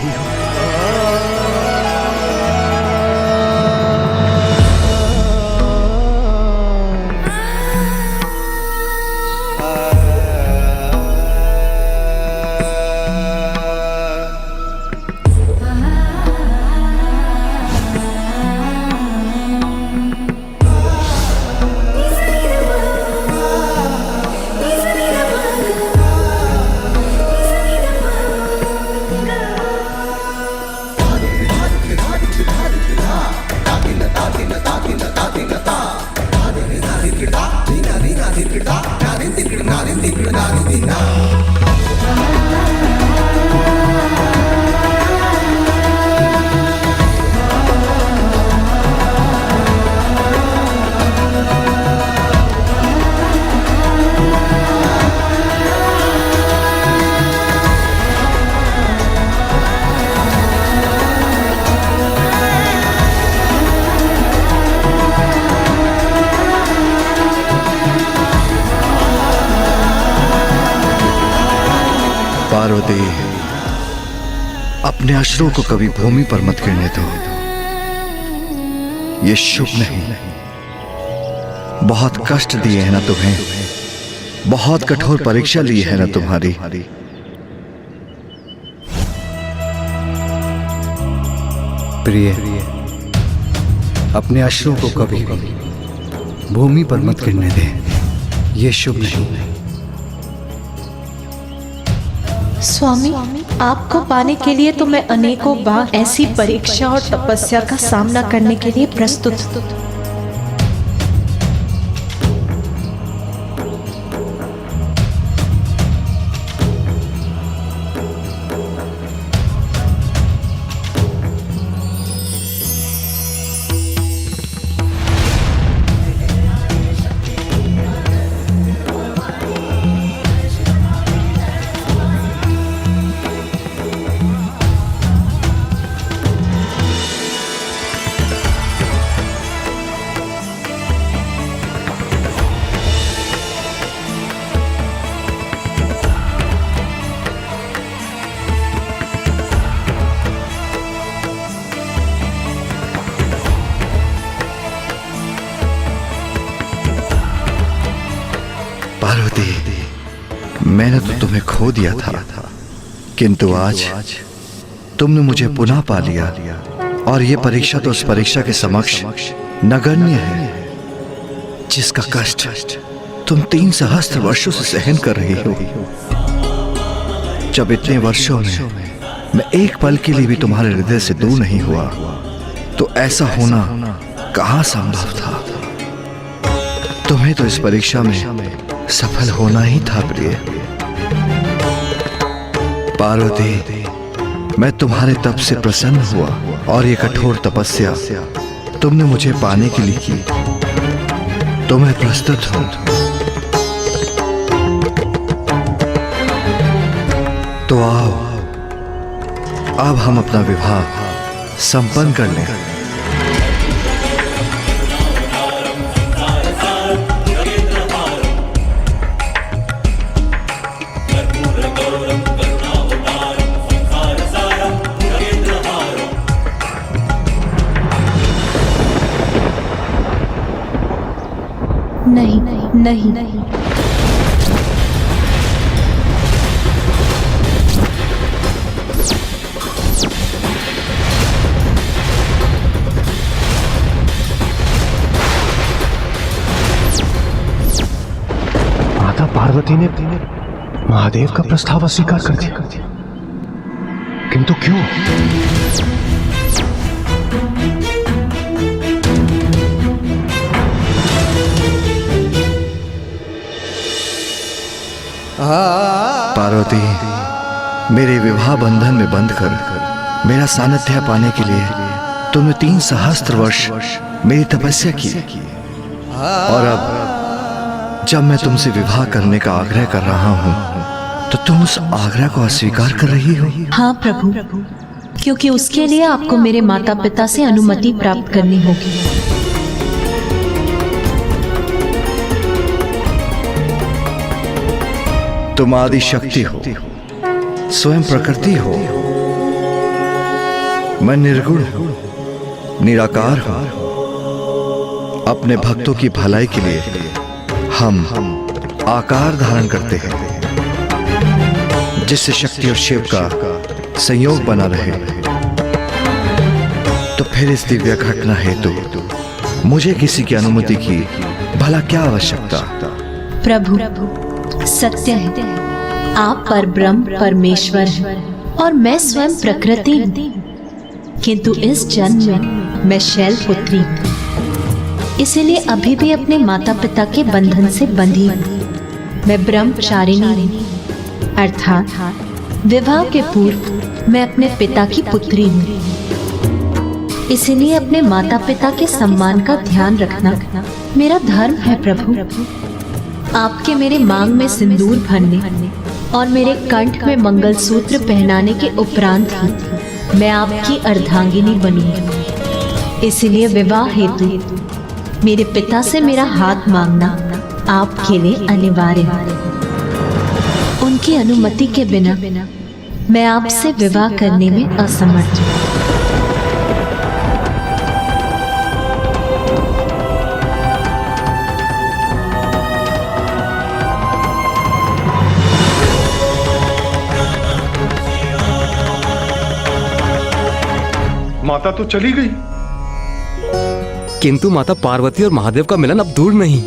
Speaker 17: पार्वती, अपने अश्रुओं को कभी भूमि पर मत गिरने दो। ये शुभ नहीं। बहुत कष्ट दिए हैं ना तुम्हें, बहुत कठोर परीक्षा ली है ना तुम्हारी।
Speaker 20: प्रिय, अपने अश्रुओं को कभी भूमि पर मत गिरने दे, ये शुभ नहीं।
Speaker 10: स्वामी, आपको पाने के लिए तो मैं अनेकों बार ऐसी परीक्षा और तपस्या का सामना करने के लिए प्रस्तुत।
Speaker 17: पार्वती, मैंने तो तुम्हें खो दिया था, किंतु आज तुमने मुझे पुनः पा लिया। और ये परीक्षा तो उस परीक्षा के समक्ष नगण्य है, जिसका कष्ट तुम 3 सहस्त्र वर्षों से सहन कर रही हो। जब इतने वर्षों में मैं एक पल के लिए भी तुम्हारे हृदय से दूर नहीं हुआ, तो ऐसा होना कहां संभव था। तुम्हें तो इस परीक्षा में सफल होना ही था प्रिय। पार्वती, मैं तुम्हारे तप से प्रसन्न हुआ और ये कठोर तपस्या तुमने मुझे पाने के लिए की, तो मैं प्रस्तुत हूं। तो आओ, अब हम अपना विवाह संपन्न कर लें।
Speaker 10: नहीं, नहीं, नहीं।
Speaker 3: माता पार्वती ने महादेव का प्रस्ताव अस्वीकार कर दिया, किंतु क्यों?
Speaker 17: पार्वती, मेरे विवाह बंधन में बंध कर मेरा सानिध्य पाने के लिए तुमने 3 सहस्त्र वर्ष मेरी तपस्या की, और अब जब मैं तुमसे विवाह करने का आग्रह कर रहा हूं, तो तुम उस आग्रह को अस्वीकार कर रही हो।
Speaker 10: हाँ प्रभु, क्योंकि उसके लिए आपको मेरे माता पिता से अनुमति प्राप्त करनी होगी।
Speaker 17: तुम आदि शक्ति हो, स्वयं प्रकृति हो। मैं निर्गुण हूं, निराकार हूं। अपने भक्तों की भलाई के लिए हम आकार धारण करते हैं, जिससे शक्ति और शिव का संयोग बना रहे। तो फिर इस दिव्य घटना हेतु मुझे किसी की अनुमति की भला क्या आवश्यकता?
Speaker 10: प्रभु, सत्य है, आप परब्रह्म परमेश्वर हैं और मैं स्वयं प्रकृति हूँ, किंतु इस जन्म में मैं शैलपुत्री हूँ, इसीलिए अभी भी अपने माता पिता के बंधन से बंधी हूँ। मैं ब्रह्मचारिणी हूँ, अर्थात विवाह के पूर्व मैं अपने पिता की पुत्री हूँ। इसीलिए अपने माता पिता के सम्मान का ध्यान रखना मेरा धर्म है प्रभु। आपके मेरे मांग में सिंदूर भरने और मेरे कंठ में मंगलसूत्र पहनाने के उपरांत ही मैं आपकी अर्धांगिनी बनूंगी। इसलिए विवाह हेतु मेरे पिता से मेरा हाथ मांगना आपके लिए अनिवार्य है। उनकी अनुमति के बिना मैं आपसे विवाह करने में असमर्थ हूँ।
Speaker 9: माता तो चली गई,
Speaker 5: किंतु माता पार्वती और महादेव का मिलन अब दूर नहीं।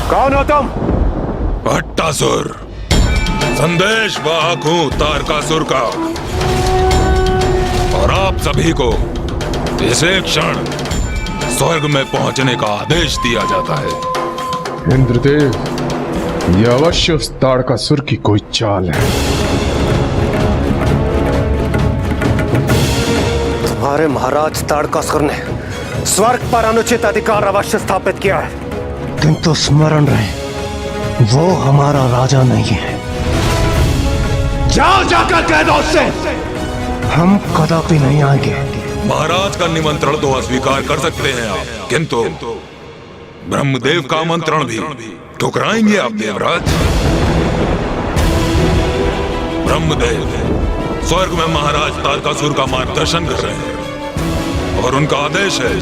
Speaker 3: कौन हो तुम?
Speaker 4: भट्टासुर, संदेश वाहक हूं तारकासुर का, और आप सभी को इसे क्षण स्वर्ग में पहुंचने का आदेश दिया जाता है।
Speaker 9: इंद्रदेव, यह अवश्य उस तारकासुर की कोई चाल है।
Speaker 3: तुम्हारे महाराज तारकासुर ने स्वर्ग पर अनुचित अधिकार अवश्य स्थापित किया है, किंतु स्मरण रहे, वो हमारा राजा नहीं है। जाओ, जाकर कह दो उससे हम कदापि नहीं आएंगे।
Speaker 4: महाराज का निमंत्रण तो अस्वीकार कर सकते हैं आप, किंतु ब्रह्मदेव का आमंत्रण भी ठुकराएंगे आप देवराज? ब्रह्मदेव स्वर्ग में महाराज तारकासुर का मार्गदर्शन कर रहे हैं, और उनका आदेश है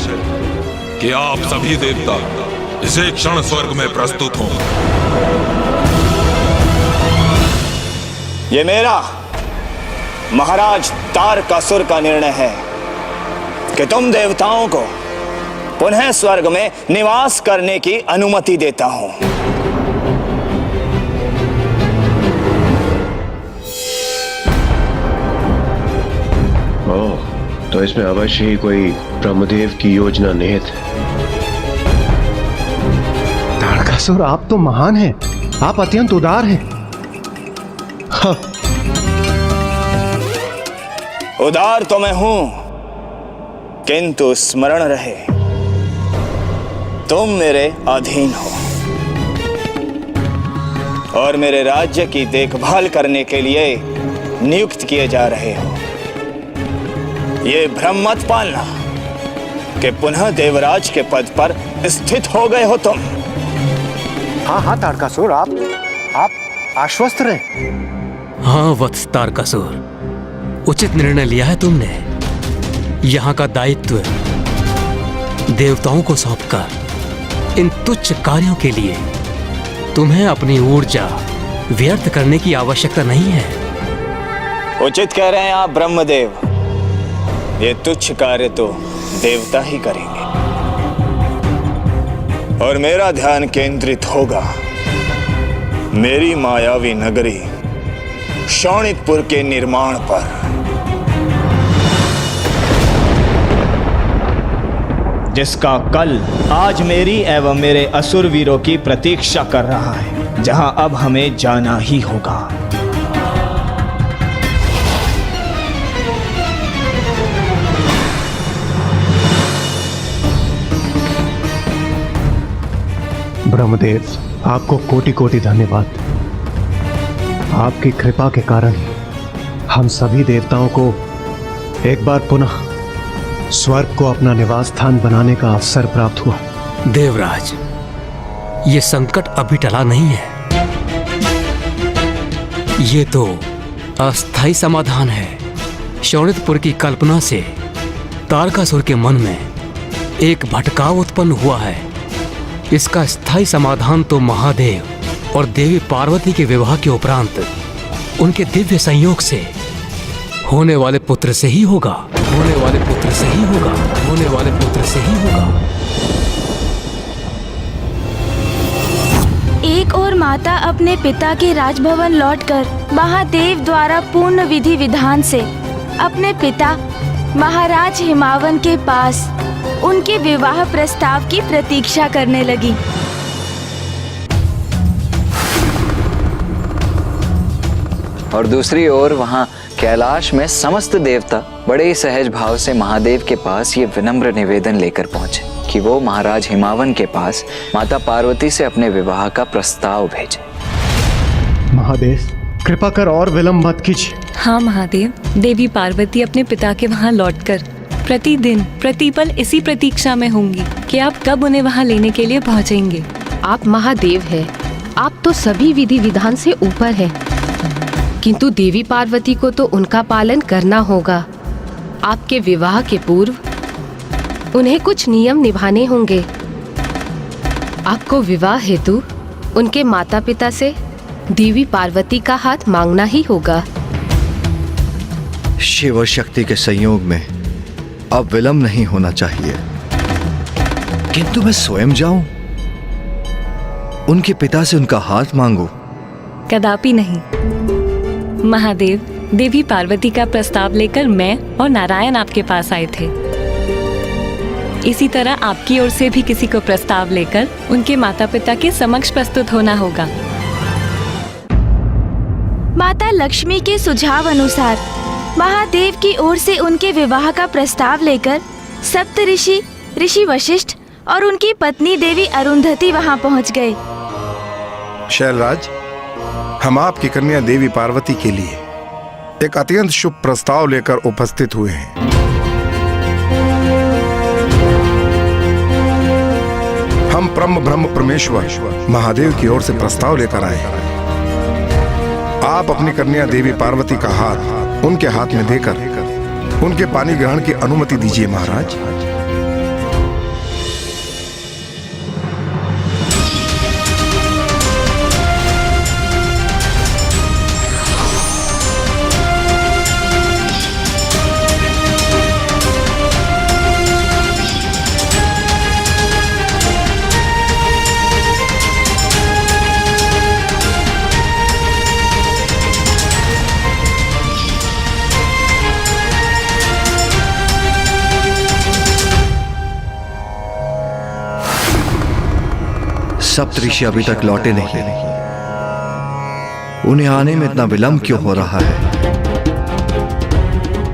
Speaker 4: कि आप सभी देवता इसे क्षण स्वर्ग में प्रस्तुत हों।
Speaker 19: ये मेरा महाराज तारकासुर का निर्णय है कि तुम देवताओं को पुनः स्वर्ग में निवास करने की अनुमति देता हूं।
Speaker 3: ओह, तो इसमें अवश्य ही कोई ब्रह्मदेव की योजना निहित है। तारकासुर, आप तो महान हैं, आप अत्यंत उदार हैं। हाँ।
Speaker 19: उदार तो मैं हूं, किंतु स्मरण रहे, तुम मेरे अधीन हो और मेरे राज्य की देखभाल करने के लिए नियुक्त किए जा रहे हो। ये भ्रम मत पालना कि पुनः देवराज के पद पर स्थित हो गए हो तुम।
Speaker 3: हाँ हाँ तारकासुर, आप आश्वस्त रहे।
Speaker 5: हाँ वत्स तारकासुर, उचित निर्णय लिया है तुमने। यहाँ का दायित्व देवताओं को सौंपकर इन तुच्छ कार्यों के लिए तुम्हें अपनी ऊर्जा व्यर्थ करने की आवश्यकता नहीं है।
Speaker 19: उचित कह रहे हैं आप ब्रह्मदेव, ये तुच्छ कार्य तो देवता ही करेंगे, और मेरा ध्यान केंद्रित होगा मेरी मायावी नगरी शोणितपुर के निर्माण पर। जिसका कल आज मेरी एवं मेरे असुर वीरों की प्रतीक्षा कर रहा है, जहां अब हमें जाना ही होगा।
Speaker 3: ब्रह्मदेव, आपको कोटि कोटि धन्यवाद। आपकी कृपा के कारण हम सभी देवताओं को एक बार पुनः स्वर्ग को अपना निवास स्थान बनाने का अवसर प्राप्त हुआ।
Speaker 5: देवराज, ये संकट अभी टला नहीं है, ये तो अस्थायी समाधान है। शोणितपुर की कल्पना से तारकासुर के मन में एक भटकाव उत्पन्न हुआ है। इसका स्थायी समाधान तो महादेव और देवी पार्वती के विवाह के उपरांत उनके दिव्य संयोग से होने वाले पुत्र से ही होगा, होने वाले पुत्र से ही होगा, होने वाले पुत्र से ही होगा।
Speaker 12: एक और माता अपने पिता के राजभवन लौटकर महादेव द्वारा पूर्ण विधि विधान से अपने पिता महाराज हिमावन के पास उनके विवाह प्रस्ताव की प्रतीक्षा करने लगी।
Speaker 14: और दूसरी ओर वहां कैलाश में समस्त देवता बड़े ही सहज भाव से महादेव के पास ये विनम्र निवेदन लेकर पहुंचे कि वो महाराज हिमावन के पास माता पार्वती से अपने विवाह का प्रस्ताव भेजे।
Speaker 3: महादेव कृपा कर और विलंब मत कीजिए।
Speaker 1: हाँ महादेव, देवी पार्वती अपने पिता के वहाँ लौटकर प्रतिदिन प्रतिपल इसी प्रतीक्षा में होंगी कि आप कब उन्हें वहाँ लेने के लिए पहुँचेंगे।
Speaker 2: आप महादेव हैं, आप तो सभी विधि विधान से ऊपर हैं, किंतु देवी पार्वती को तो उनका पालन करना होगा। आपके विवाह के पूर्व उन्हें कुछ नियम निभाने होंगे। आपको विवाह हेतु उनके माता पिता से देवी पार्वती का हाथ मांगना ही होगा।
Speaker 17: शिव और शक्ति के संयोग में अब विलंब नहीं होना चाहिए, किंतु मैं स्वयं जाऊं, उनके पिता से उनका हाथ मांगू?
Speaker 1: कदापि नहीं महादेव, देवी पार्वती का प्रस्ताव लेकर मैं और नारायण आपके पास आए थे। इसी तरह आपकी ओर से भी किसी को प्रस्ताव लेकर उनके माता पिता के समक्ष प्रस्तुत होना होगा।
Speaker 12: माता लक्ष्मी के सुझाव अनुसार महादेव की ओर से उनके विवाह का प्रस्ताव लेकर सप्त ऋषि, ऋषि वशिष्ठ और उनकी पत्नी देवी अरुंधति वहां पहुंच गए।
Speaker 8: शैलराज, हम आपकी कन्या देवी पार्वती के लिए एक अत्यंत शुभ प्रस्ताव लेकर उपस्थित हुए हैं। हम ब्रह्म परमेश्वर महादेव की ओर से प्रस्ताव लेकर आए हैं। आप अपनी कन्या देवी पार्वती का हाथ उनके हाथ में देकर उनके पानी ग्रहण की अनुमति दीजिए महाराज।
Speaker 17: सप्तऋषि अभी तक लौटे नहीं, उन्हें आने में इतना विलंब क्यों हो रहा है?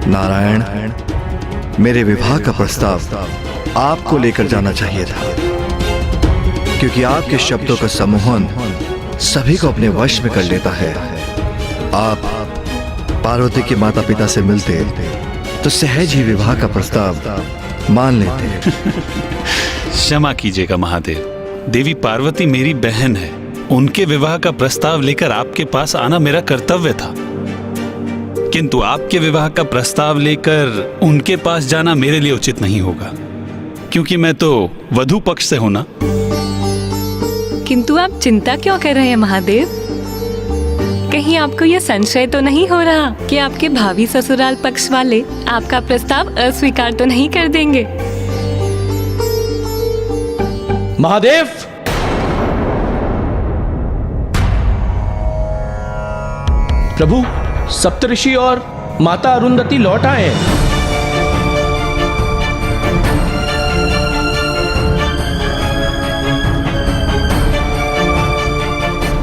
Speaker 17: नारायण, मेरे विवाह का प्रस्ताव आपको लेकर जाना चाहिए था, क्योंकि आपके शब्दों का सम्मोहन सभी को अपने वश में कर लेता है। आप पार्वती के माता पिता से मिलते तो सहज ही विवाह का प्रस्ताव मान लेते।
Speaker 7: क्षमा कीजिएगा महादेव, देवी पार्वती मेरी बहन है, उनके विवाह का प्रस्ताव लेकर आपके पास आना मेरा कर्तव्य था, किंतु आपके विवाह का प्रस्ताव लेकर उनके पास जाना मेरे लिए उचित नहीं होगा, क्योंकि मैं तो वधू पक्ष से हूं ना।
Speaker 1: किंतु आप चिंता क्यों कर रहे हैं महादेव? कहीं आपको यह संशय तो नहीं हो रहा कि आपके भावी ससुराल पक्ष वाले आपका प्रस्ताव अस्वीकार तो नहीं कर देंगे?
Speaker 21: महादेव, प्रभु, सप्तऋषि और माता अरुंधति लौट आए हैं।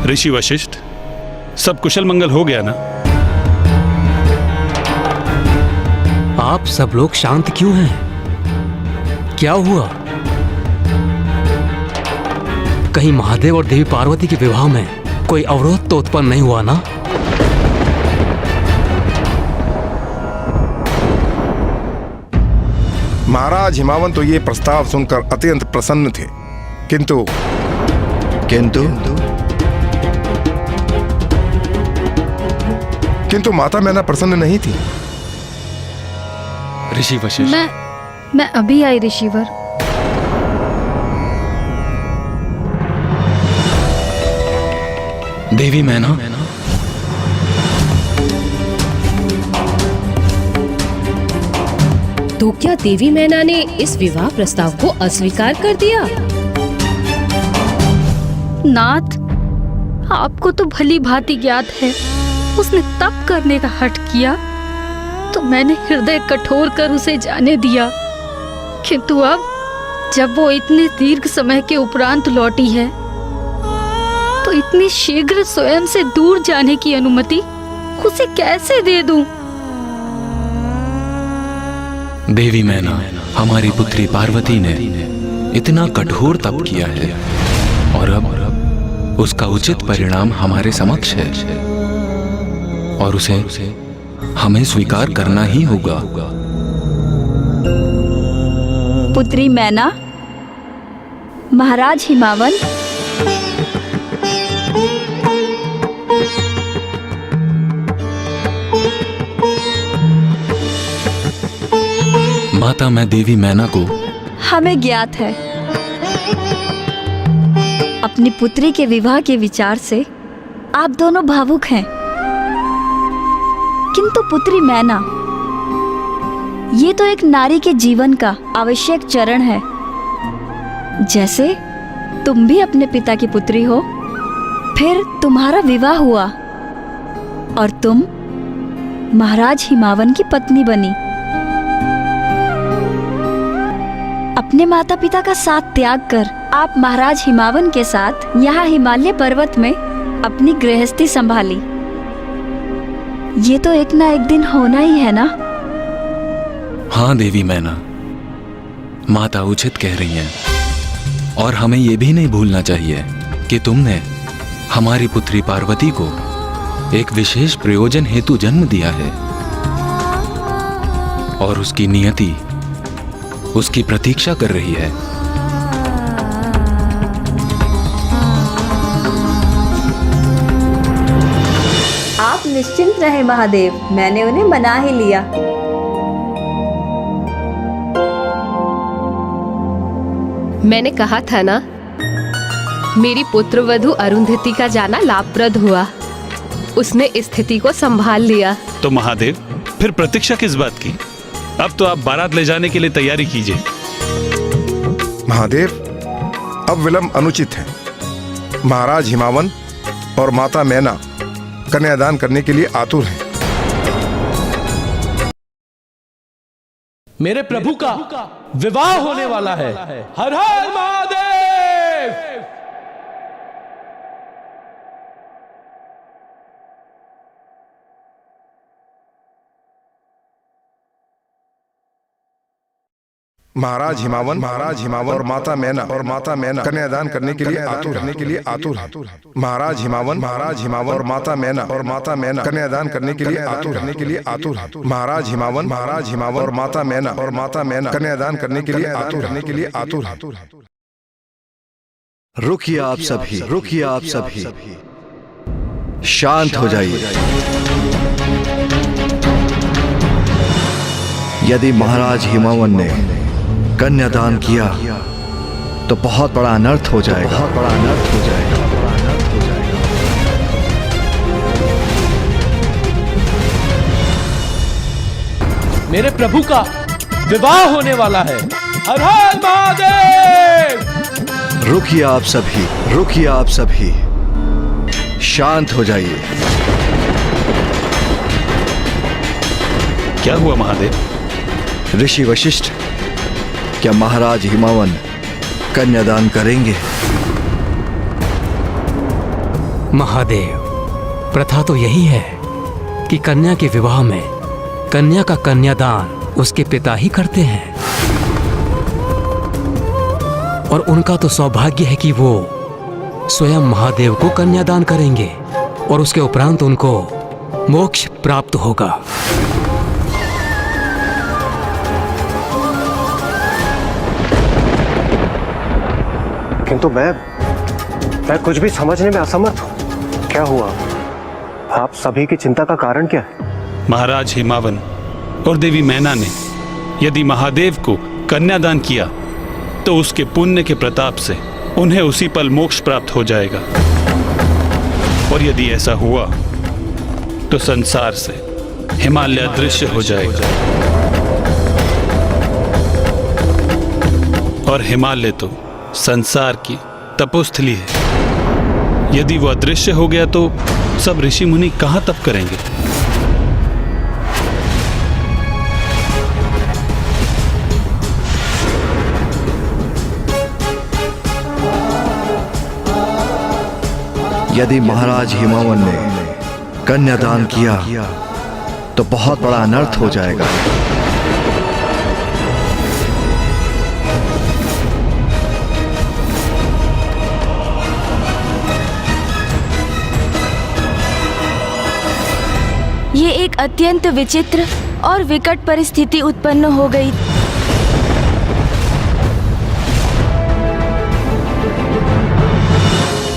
Speaker 7: ऋषि वशिष्ठ, सब कुशल मंगल हो गया ना?
Speaker 5: आप सब लोग शांत क्यों हैं? क्या हुआ? कहीं महादेव और देवी पार्वती के विवाह में कोई अवरोध तो उत्पन्न नहीं हुआ ना?
Speaker 8: महाराज हिमावन तो ये प्रस्ताव सुनकर अत्यंत प्रसन्न थे, किंतु किंतु माता मैना प्रसन्न नहीं थी।
Speaker 7: ऋषि वशिष्ठ,
Speaker 16: मैं अभी आई ऋषिवर।
Speaker 7: देवी मैना,
Speaker 2: तो क्या देवी मैना ने इस विवाह प्रस्ताव को अस्वीकार कर दिया?
Speaker 16: नाथ, आपको तो भली भांति ज्ञात है, उसने तप करने का हठ किया तो मैंने हृदय कठोर कर उसे जाने दिया, किंतु अब जब वो इतने दीर्घ समय के उपरांत लौटी है तो इतनी शीघ्र स्वयं से दूर जाने की अनुमति सुख उसे कैसे दे दूं?
Speaker 6: देवी मैना, हमारी पुत्री पार्वती ने इतना कठोर तप किया है और अब उसका उचित परिणाम हमारे समक्ष है और उसे हमें स्वीकार करना ही होगा।
Speaker 16: पुत्री मैना, महाराज हिमावन,
Speaker 6: माता, मैं देवी मैना को
Speaker 16: हमें ज्ञात है अपनी पुत्री के विवाह के विचार से आप दोनों भावुक हैं, किंतु पुत्री मैना, ये तो एक नारी के जीवन का आवश्यक चरण है। जैसे तुम भी अपने पिता की पुत्री हो, फिर तुम्हारा विवाह हुआ और तुम महाराज हिमावन की पत्नी बनी। अपने माता पिता का साथ त्याग कर आप महाराज हिमावन के साथ यहाँ हिमालय पर्वत में अपनी गृहस्थी संभाली। ये तो एक ना एक दिन होना ही है ना?
Speaker 6: हाँ देवी मैना, माता उचित कह रही हैं और हमें यह भी नहीं भूलना चाहिए कि तुमने हमारी पुत्री पार्वती को एक विशेष प्रयोजन हेतु जन्म दिया है और उसकी नियति उसकी प्रतीक्षा कर रही है।
Speaker 16: आप निश्चिंत रहे महादेव, मैंने उन्हें मना ही लिया।
Speaker 2: मैंने कहा था ना, मेरी पुत्रवधू अरुंधति का जाना लाभप्रद हुआ। उसने स्थिति को संभाल लिया।
Speaker 7: तो महादेव, फिर प्रतीक्षा किस बात की? अब तो आप बारात ले जाने के लिए तैयारी कीजिए।
Speaker 9: महादेव, अब विलंब अनुचित है। महाराज हिमावन और माता मैना कन्यादान करने के लिए आतुर हैं।
Speaker 21: मेरे प्रभु का विवाह होने वाला है। हर हर महादेव।
Speaker 9: महाराज हिमावन और माता मैना कन्यादान करने के लिए आतुर हैं। महाराज हिमावन और माता मैना कन्यादान करने के लिए आतुर हैं। महाराज हिमावन और माता मैना कन्यादान करने के लिए आतुर हैं।
Speaker 17: रुकिए आप सभी, शांत हो जाइए। यदि महाराज हिमावन ने कन्यादान किया तो बहुत बड़ा अनर्थ हो जाएगा।
Speaker 21: मेरे प्रभु का विवाह होने वाला है। हर हर महादेव।
Speaker 17: रुकिए आप सभी, शांत हो जाइए।
Speaker 7: क्या हुआ महादेव?
Speaker 17: ऋषि वशिष्ठ, क्या महाराज हिमावन कन्यादान करेंगे?
Speaker 5: महादेव, प्रथा तो यही है कि कन्या के विवाह में कन्या का कन्यादान उसके पिता ही करते हैं और उनका तो सौभाग्य है कि वो स्वयं महादेव को कन्यादान करेंगे और उसके उपरांत उनको मोक्ष प्राप्त होगा।
Speaker 3: किंतु मैं कुछ भी समझने में असमर्थ हूं। क्या हुआ? आप सभी की चिंता का कारण क्या है?
Speaker 7: महाराज हिमावन और देवी मैना ने यदि महादेव को कन्यादान किया तो उसके पुण्य के प्रताप से उन्हें उसी पल मोक्ष प्राप्त हो जाएगा और यदि ऐसा हुआ तो संसार से हिमालय अदृश्य हो जाएगा और हिमालय तो संसार की तपोस्थली है। यदि वो अदृश्य हो गया तो सब ऋषि मुनि कहां तप करेंगे?
Speaker 17: यदि महाराज हिमावन ने कन्यादान किया तो बहुत बड़ा अनर्थ हो जाएगा।
Speaker 12: ये एक अत्यंत विचित्र और विकट परिस्थिति उत्पन्न हो गई।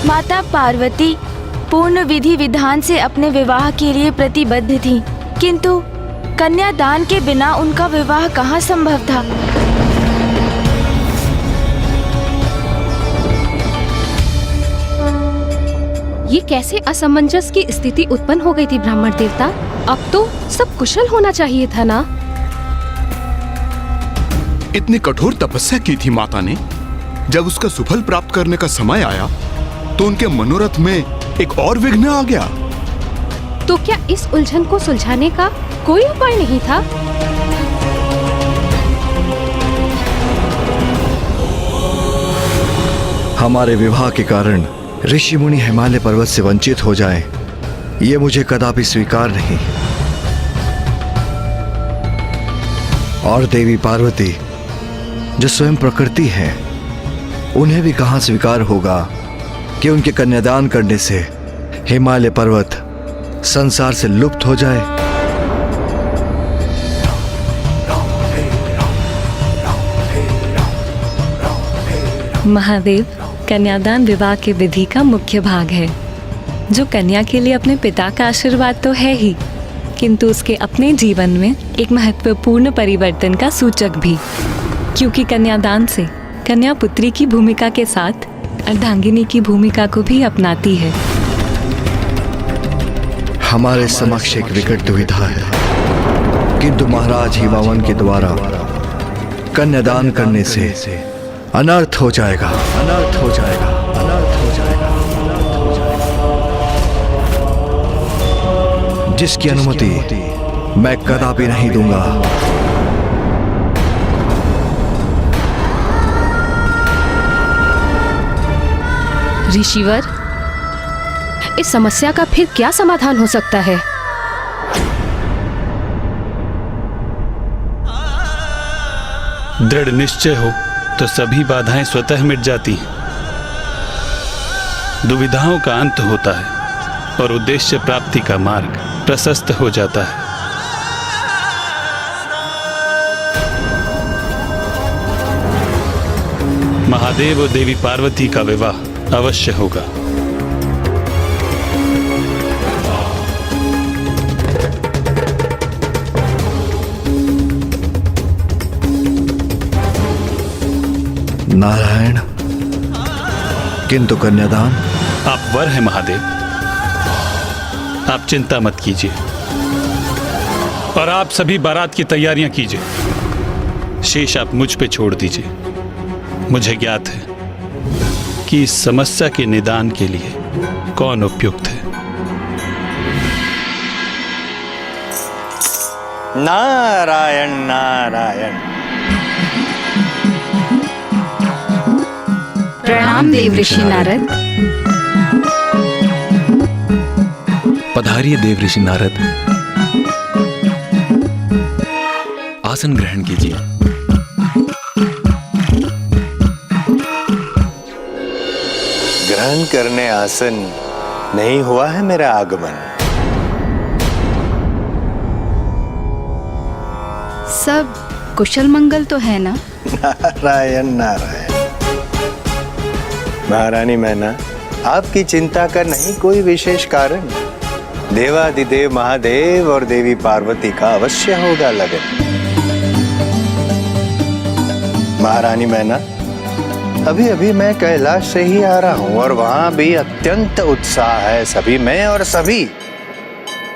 Speaker 12: माता पार्वती पूर्ण विधि विधान से अपने विवाह के लिए प्रतिबद्ध थी, किंतु कन्यादान के बिना उनका विवाह कहाँ संभव था।
Speaker 2: ये कैसे असमंजस की स्थिति उत्पन्न हो गई थी ब्राह्मण देवता? अब तो सब कुशल होना चाहिए था ना?
Speaker 8: इतनी कठोर तपस्या की थी माता ने, जब उसका सुफल प्राप्त करने का समय आया तो उनके मनोरथ में एक और विघ्न आ गया।
Speaker 2: तो क्या इस उलझन को सुलझाने का कोई उपाय नहीं था?
Speaker 17: हमारे विवाह के कारण ऋषि मुनि हिमालय पर्वत से वंचित हो जाएं, ये मुझे कदापि स्वीकार नहीं। और देवी पार्वती जो स्वयं प्रकृति है, उन्हें भी कहां स्वीकार होगा कि उनके कन्यादान करने से हिमालय पर्वत संसार से लुप्त हो जाए।
Speaker 1: महादेव, कन्यादान विवाह के विधि का मुख्य भाग है, जो कन्या के लिए अपने पिता का आशीर्वाद तो है ही, किंतु उसके अपने जीवन में एक महत्वपूर्ण परिवर्तन का सूचक भी, क्योंकि कन्यादान से कन्या पुत्री की भूमिका के साथ अर्धांगिनी की भूमिका को भी अपनाती है।
Speaker 17: हमारे समक्ष एक विकट दुविधा है, किंतु महाराज हिमावन के द्वारा कन्यादान करने से अनर्थ हो जाएगा, अनर्थ हो जाएगा, अनर्थ हो जाएगा, अनर्थ हो जाएगा, जिसकी अनुमति मैं कदापि नहीं दूंगा।
Speaker 2: ऋषिवर, इस समस्या का फिर क्या समाधान हो सकता है?
Speaker 7: दृढ़ निश्चय हो तो सभी बाधाएं स्वतः मिट जाती हैं। दुविधाओं का अंत होता है और उद्देश्य प्राप्ति का मार्ग प्रशस्त हो जाता है। महादेव और देवी पार्वती का विवाह अवश्य होगा।
Speaker 17: नारायण, किंतु कन्यादान?
Speaker 7: आप वर हैं महादेव, आप चिंता मत कीजिए और आप सभी बारात की तैयारियां कीजिए। शेष आप मुझ पे छोड़ दीजिए। मुझे ज्ञात है कि इस समस्या के निदान के लिए कौन उपयुक्त है।
Speaker 13: नारायण नारायण।
Speaker 2: प्रणाम देव ऋषि नारद।
Speaker 6: पधारिए देव ऋषि नारद, आसन ग्रहण कीजिए।
Speaker 13: ग्रहण करने आसन नहीं हुआ है मेरा आगमन।
Speaker 12: सब कुशल मंगल तो है ना?
Speaker 13: नारायण नारायण। महारानी मैना, आपकी चिंता का नहीं कोई विशेष कारण। देवादिदेव महादेव और देवी पार्वती का अवश्य होगा लगन। महारानी मैना, अभी अभी मैं कैलाश से ही आ रहा हूं और वहां भी अत्यंत उत्साह है। सभी में और सभी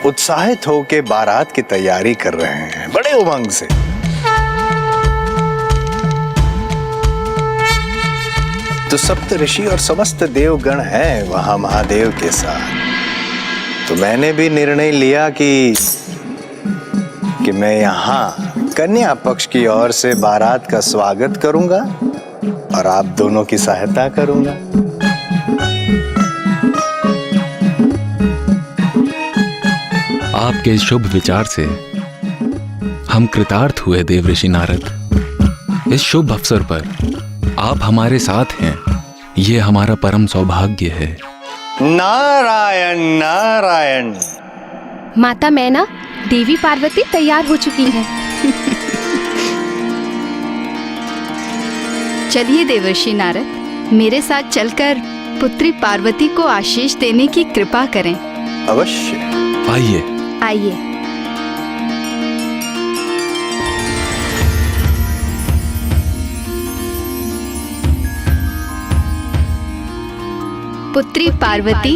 Speaker 13: उत्साहित होकर बारात की तैयारी कर रहे हैं बड़े उमंग से। तो सप्त ऋषि और समस्त देवगण हैं वहां महादेव के साथ। तो मैंने भी निर्णय लिया कि मैं यहाँ कन्या पक्ष की ओर से बारात का स्वागत करूंगा और आप दोनों की सहायता करूंगा।
Speaker 6: आपके शुभ विचार से हम कृतार्थ हुए देव ऋषि नारद। इस शुभ अवसर पर आप हमारे साथ हैं, ये हमारा परम सौभाग्य है।
Speaker 13: नारायण नारायण।
Speaker 2: माता मैना, देवी पार्वती तैयार हो चुकी है।
Speaker 18: चलिए देवर्षि नारद, मेरे साथ चलकर पुत्री पार्वती को आशीष देने की कृपा करें।
Speaker 13: अवश्य।
Speaker 6: आइए
Speaker 18: आइए। पुत्री पार्वती,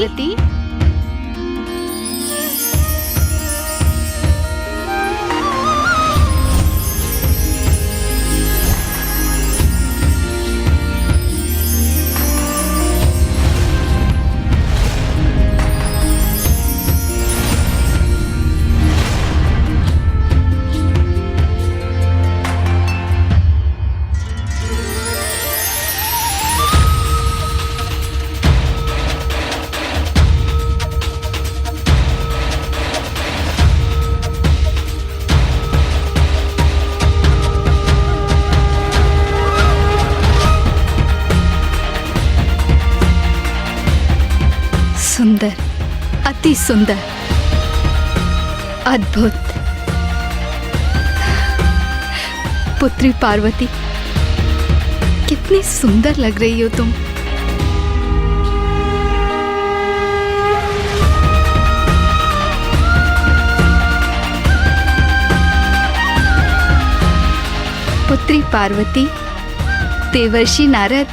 Speaker 18: सुंदर, अति सुंदर, अद्भुत। पुत्री पार्वती, कितनी सुंदर लग रही हो तुम। पुत्री पार्वती, देवर्षि नारद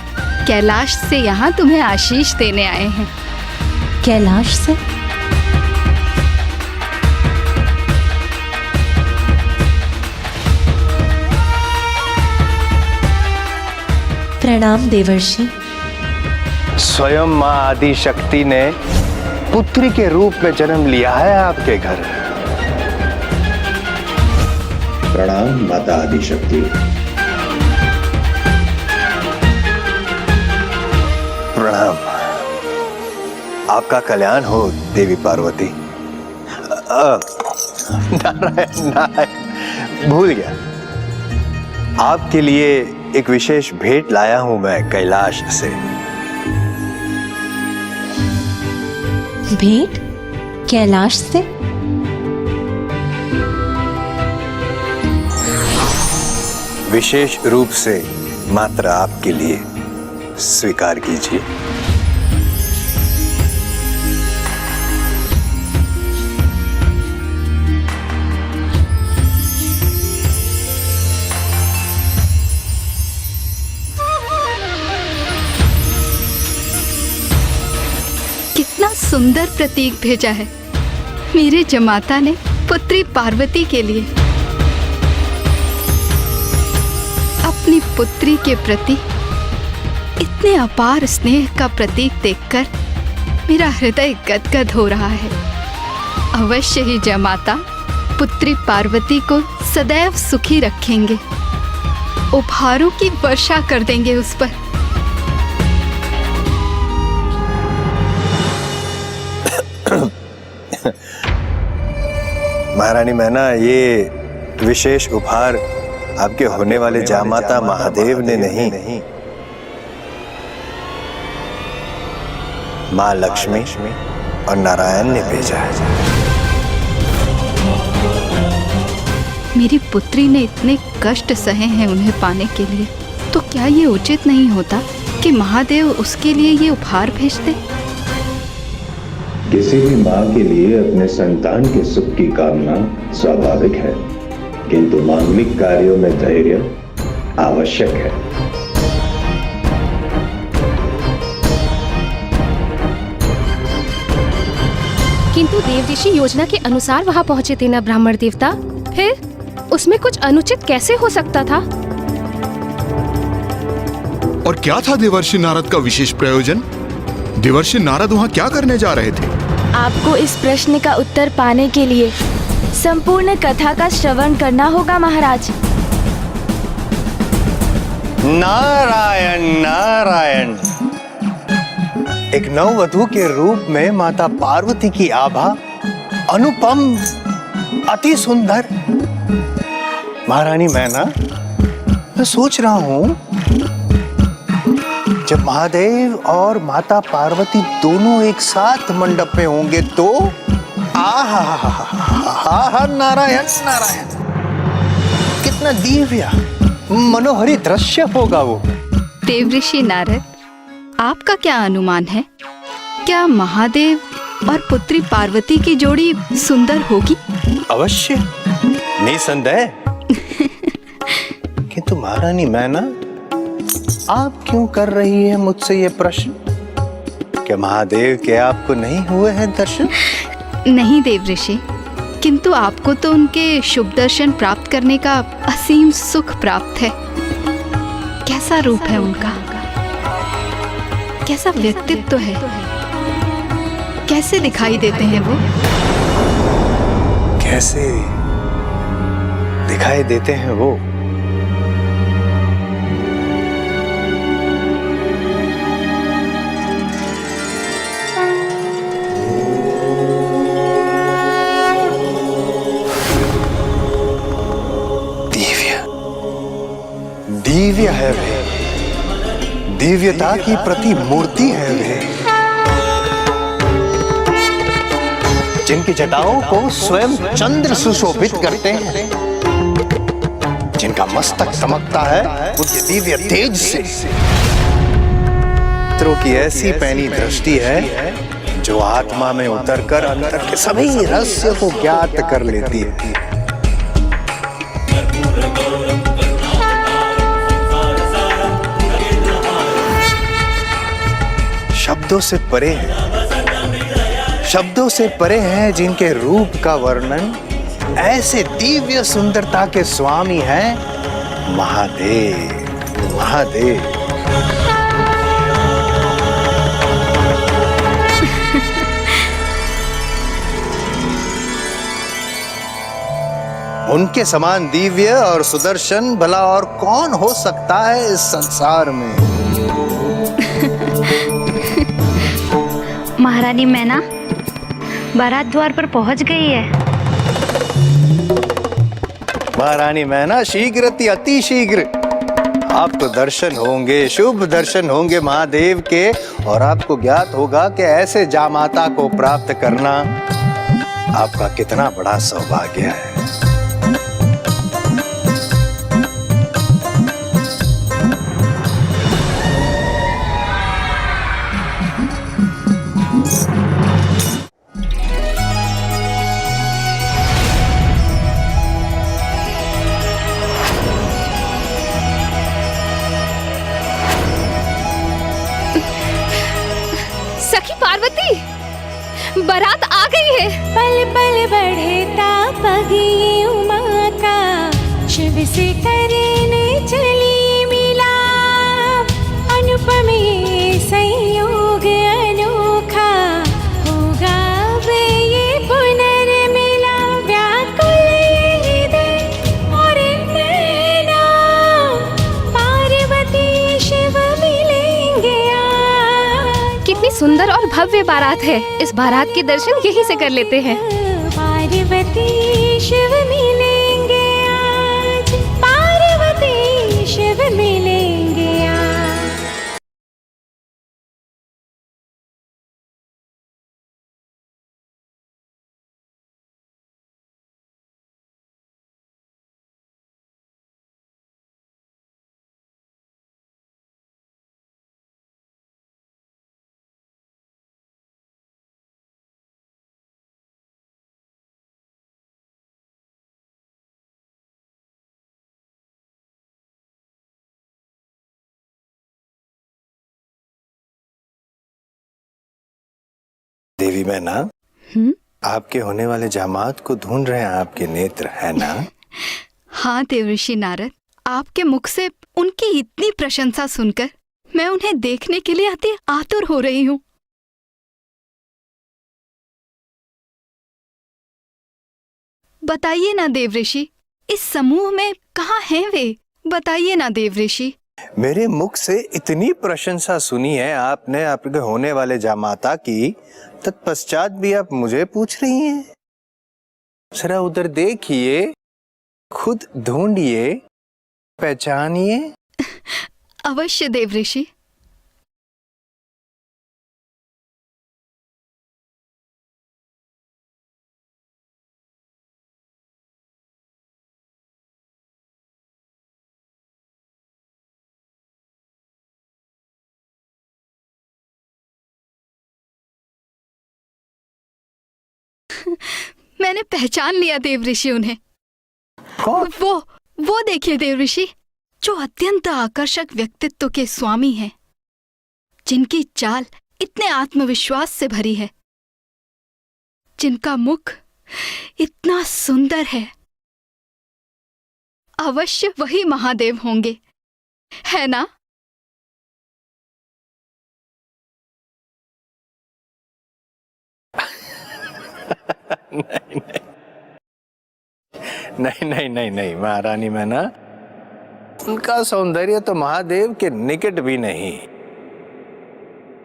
Speaker 18: कैलाश से यहाँ तुम्हें आशीष देने आए हैं।
Speaker 10: कैलाश से? प्रणाम देवर्षि।
Speaker 13: स्वयं माँ आदि शक्ति ने पुत्री के रूप में जन्म लिया है आपके घर।
Speaker 22: प्रणाम माता आदि शक्ति।
Speaker 13: प्रणाम। आपका कल्याण हो देवी पार्वती। नारायण नारायण, भूल गया। आपके लिए एक विशेष भेंट लाया हूं मैं कैलाश से।
Speaker 10: भेंट? कैलाश से?
Speaker 13: विशेष रूप से मात्र आपके लिए, स्वीकार कीजिए।
Speaker 18: कितना सुंदर प्रतीक भेजा है मेरे जमाता ने पुत्री पार्वती के लिए। अपनी पुत्री के प्रति इतने अपार स्नेह का प्रतीक देखकर मेरा हृदय गदगद हो रहा है। अवश्य ही जमाता पुत्री पार्वती को सदैव सुखी रखेंगे, उपहारों की वर्षा कर देंगे उस पर।
Speaker 13: महारानी मैना, ये विशेष उपहार आपके होने वाले जामाता महादेव ने नहीं, माँ लक्ष्मी और नारायण ने भेजा है।
Speaker 18: मेरी पुत्री ने इतने कष्ट सहे हैं उन्हें पाने के लिए, तो क्या ये उचित नहीं होता कि महादेव उसके लिए ये उपहार भेजते?
Speaker 22: किसी भी माँ के लिए अपने संतान के सुख की कामना स्वाभाविक है, किंतु मांगलिक कार्यों में धैर्य आवश्यक है।
Speaker 2: किंतु देव ऋषि योजना के अनुसार वहाँ पहुँचे थे ना ब्राह्मण देवता, फिर उसमें कुछ अनुचित कैसे हो सकता था?
Speaker 8: और क्या था देवर्षि नारद का विशेष प्रयोजन? देवर्षि नारद वहाँ क्या करने जा रहे थे?
Speaker 12: आपको इस प्रश्न का उत्तर पाने के लिए संपूर्ण कथा का श्रवण करना होगा महाराज।
Speaker 13: नारायण नारायण। एक नववधू के रूप में माता पार्वती की आभा अनुपम, अति सुंदर। महारानी मैं सोच रहा हूं जब महादेव और माता पार्वती दोनों एक साथ मंडप में होंगे तो आहा नारायण नारायण, कितना दिव्य मनोहरी दृश्य होगा वो।
Speaker 18: देवऋषि नारद, आपका क्या अनुमान है? क्या महादेव और पुत्री पार्वती की जोड़ी सुंदर होगी?
Speaker 13: अवश्य, निसंदेह। किंतु महारानी मैना, आप क्यों कर रही है मुझसे ये प्रश्न? क्या महादेव के आपको नहीं हुए हैं दर्शन?
Speaker 18: नहीं देवऋषि, किंतु आपको तो उनके शुभ दर्शन प्राप्त करने का असीम सुख प्राप्त है। कैसा रूप है उनका, कैसा व्यक्तित्व है, कैसे दिखाई देते हैं वो?
Speaker 13: कैसे दिखाई देते हैं वो? दिव्य है वे, दिव्यता की प्रतिमूर्ति है वे, जिनकी जटाओं को स्वयं चंद्र सुशोभित करते हैं, जिनका मस्तक चमकता है उनके दिव्य तेज से। नेत्रों की ऐसी पैनी दृष्टि है जो आत्मा में उतरकर अंतर के सभी रहस्य को ज्ञात कर लेती है। शब्दों से परे है, शब्दों से परे हैं जिनके रूप का वर्णन ऐसे दिव्य सुंदरता के स्वामी हैं महादेव। महादेव उनके समान दिव्य और सुदर्शन भला और कौन हो सकता है इस संसार में?
Speaker 11: महारानी मैना बारात द्वार पर पहुंच गई है।
Speaker 13: महारानी मैना शीघ्र अति शीघ्र आपको दर्शन होंगे, शुभ दर्शन होंगे महादेव के, और आपको ज्ञात होगा कि ऐसे जामाता को प्राप्त करना आपका कितना बड़ा सौभाग्य है।
Speaker 2: बारात आ गई है।
Speaker 15: पल पल बढ़ता पगी उमा का, शिव से करने चली मिलाप। अनुपम ये संयोग अनोखा, होगा वे ये पुनर्मिलाप। व्याकुल ये हृदय और नैना, पार्वती शिव मिलेंगे आज।
Speaker 2: कितनी सुंदर और भव्य बारात है। इस बारात के दर्शन यहीं से कर लेते हैं।
Speaker 15: पार्वती शिव मिलेंगे आज, पार्वती शिव मिलेंगे आज।
Speaker 13: देवी मैना, आपके होने वाले जामात को ढूंढ रहे हैं आपके नेत्र, है ना?
Speaker 18: हाँ देवऋषि नारद, आपके मुख से उनकी इतनी प्रशंसा सुनकर मैं उन्हें देखने के लिए अति आतुर हो रही हूँ। बताइए ना देवऋषि, इस समूह में कहाँ हैं वे? बताइए ना देवऋषि।
Speaker 13: मेरे मुख से इतनी प्रशंसा सुनी है आपने आपके होने वाले जामाता की, तत्पश्चात भी आप मुझे पूछ रही हैं? जरा उधर देखिए, खुद ढूंढिए, पहचानिए।
Speaker 18: अवश्य देवऋषि। मैंने पहचान लिया देवऋषि उन्हें। वो देखिए देवऋषि, जो अत्यंत आकर्षक व्यक्तित्व के स्वामी हैं, जिनकी चाल इतने आत्मविश्वास से भरी है, जिनका मुख इतना सुंदर है, अवश्य वही महादेव होंगे, है ना?
Speaker 13: नहीं महारानी मैना, उनका सौंदर्य तो महादेव के निकट भी नहीं।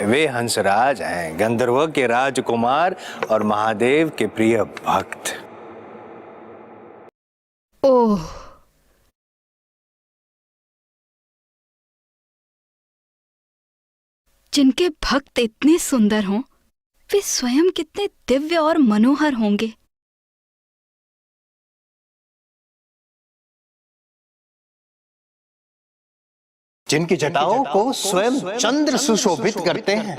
Speaker 13: वे हंसराज हैं, गंधर्व के राजकुमार और महादेव के प्रिय भक्त।
Speaker 18: ओह, जिनके भक्त इतने सुंदर हों, वे स्वयं कितने दिव्य और मनोहर होंगे।
Speaker 13: जिनकी जटाओं को स्वयं चंद्र सुशोभित करते हैं।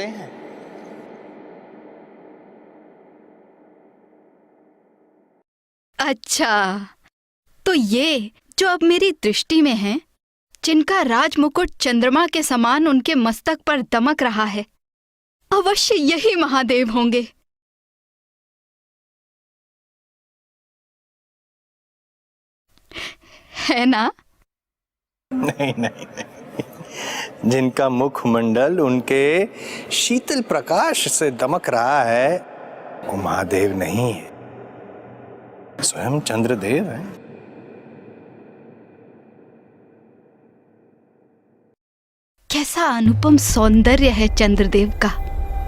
Speaker 18: अच्छा, तो ये जो अब मेरी दृष्टि में हैं, जिनका राजमुकुट चंद्रमा के समान उनके मस्तक पर दमक रहा है, अवश्य यही महादेव होंगे। है ना?
Speaker 13: नहीं, जिनका मुखमंडल उनके शीतल प्रकाश से दमक रहा है, वो महादेव नहीं है, स्वयं चंद्रदेव है।
Speaker 18: कैसा अनुपम सौंदर्य है चंद्रदेव का,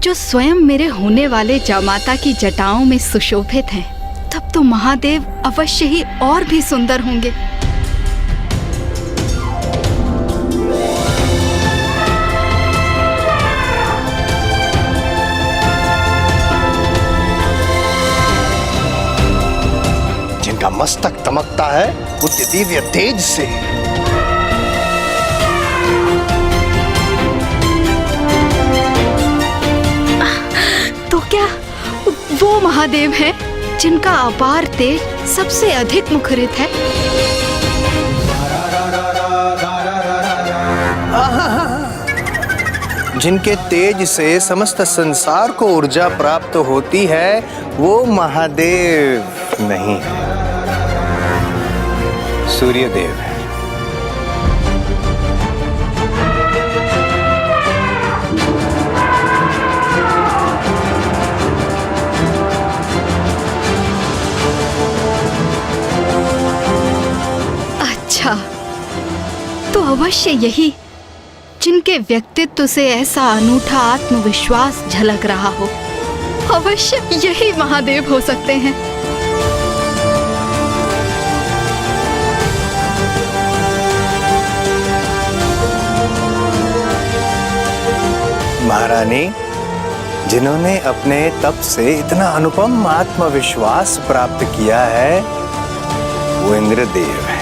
Speaker 18: जो स्वयं मेरे होने वाले जामाता की जटाओं में सुशोभित हैं। तब तो महादेव अवश्य ही और भी सुंदर होंगे।
Speaker 13: जिनका मस्तक दमकता है उस दिव्य तेज से।
Speaker 18: तो क्या वो महादेव हैं जिनका अपार तेज सबसे अधिक मुखरित है?
Speaker 13: जिनके तेज से समस्त संसार को ऊर्जा प्राप्त होती है, वो महादेव नहीं है, सूर्यदेव है।
Speaker 18: अच्छा, तो अवश्य यही, जिनके व्यक्तित्व से ऐसा अनूठा आत्मविश्वास झलक रहा हो, अवश्य यही महादेव हो सकते हैं।
Speaker 13: महारानी, जिन्होंने अपने तप से इतना अनुपम आत्मविश्वास प्राप्त किया है, वो इंद्रदेव है।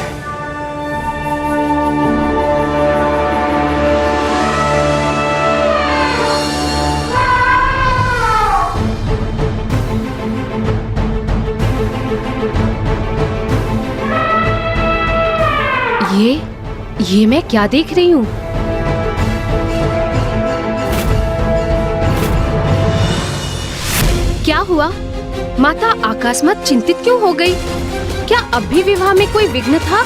Speaker 2: ये मैं क्या देख रही हूँ? क्या हुआ? माता अकस्मात चिंतित क्यों हो गई? क्या अब भी विवाह में कोई विघ्न था?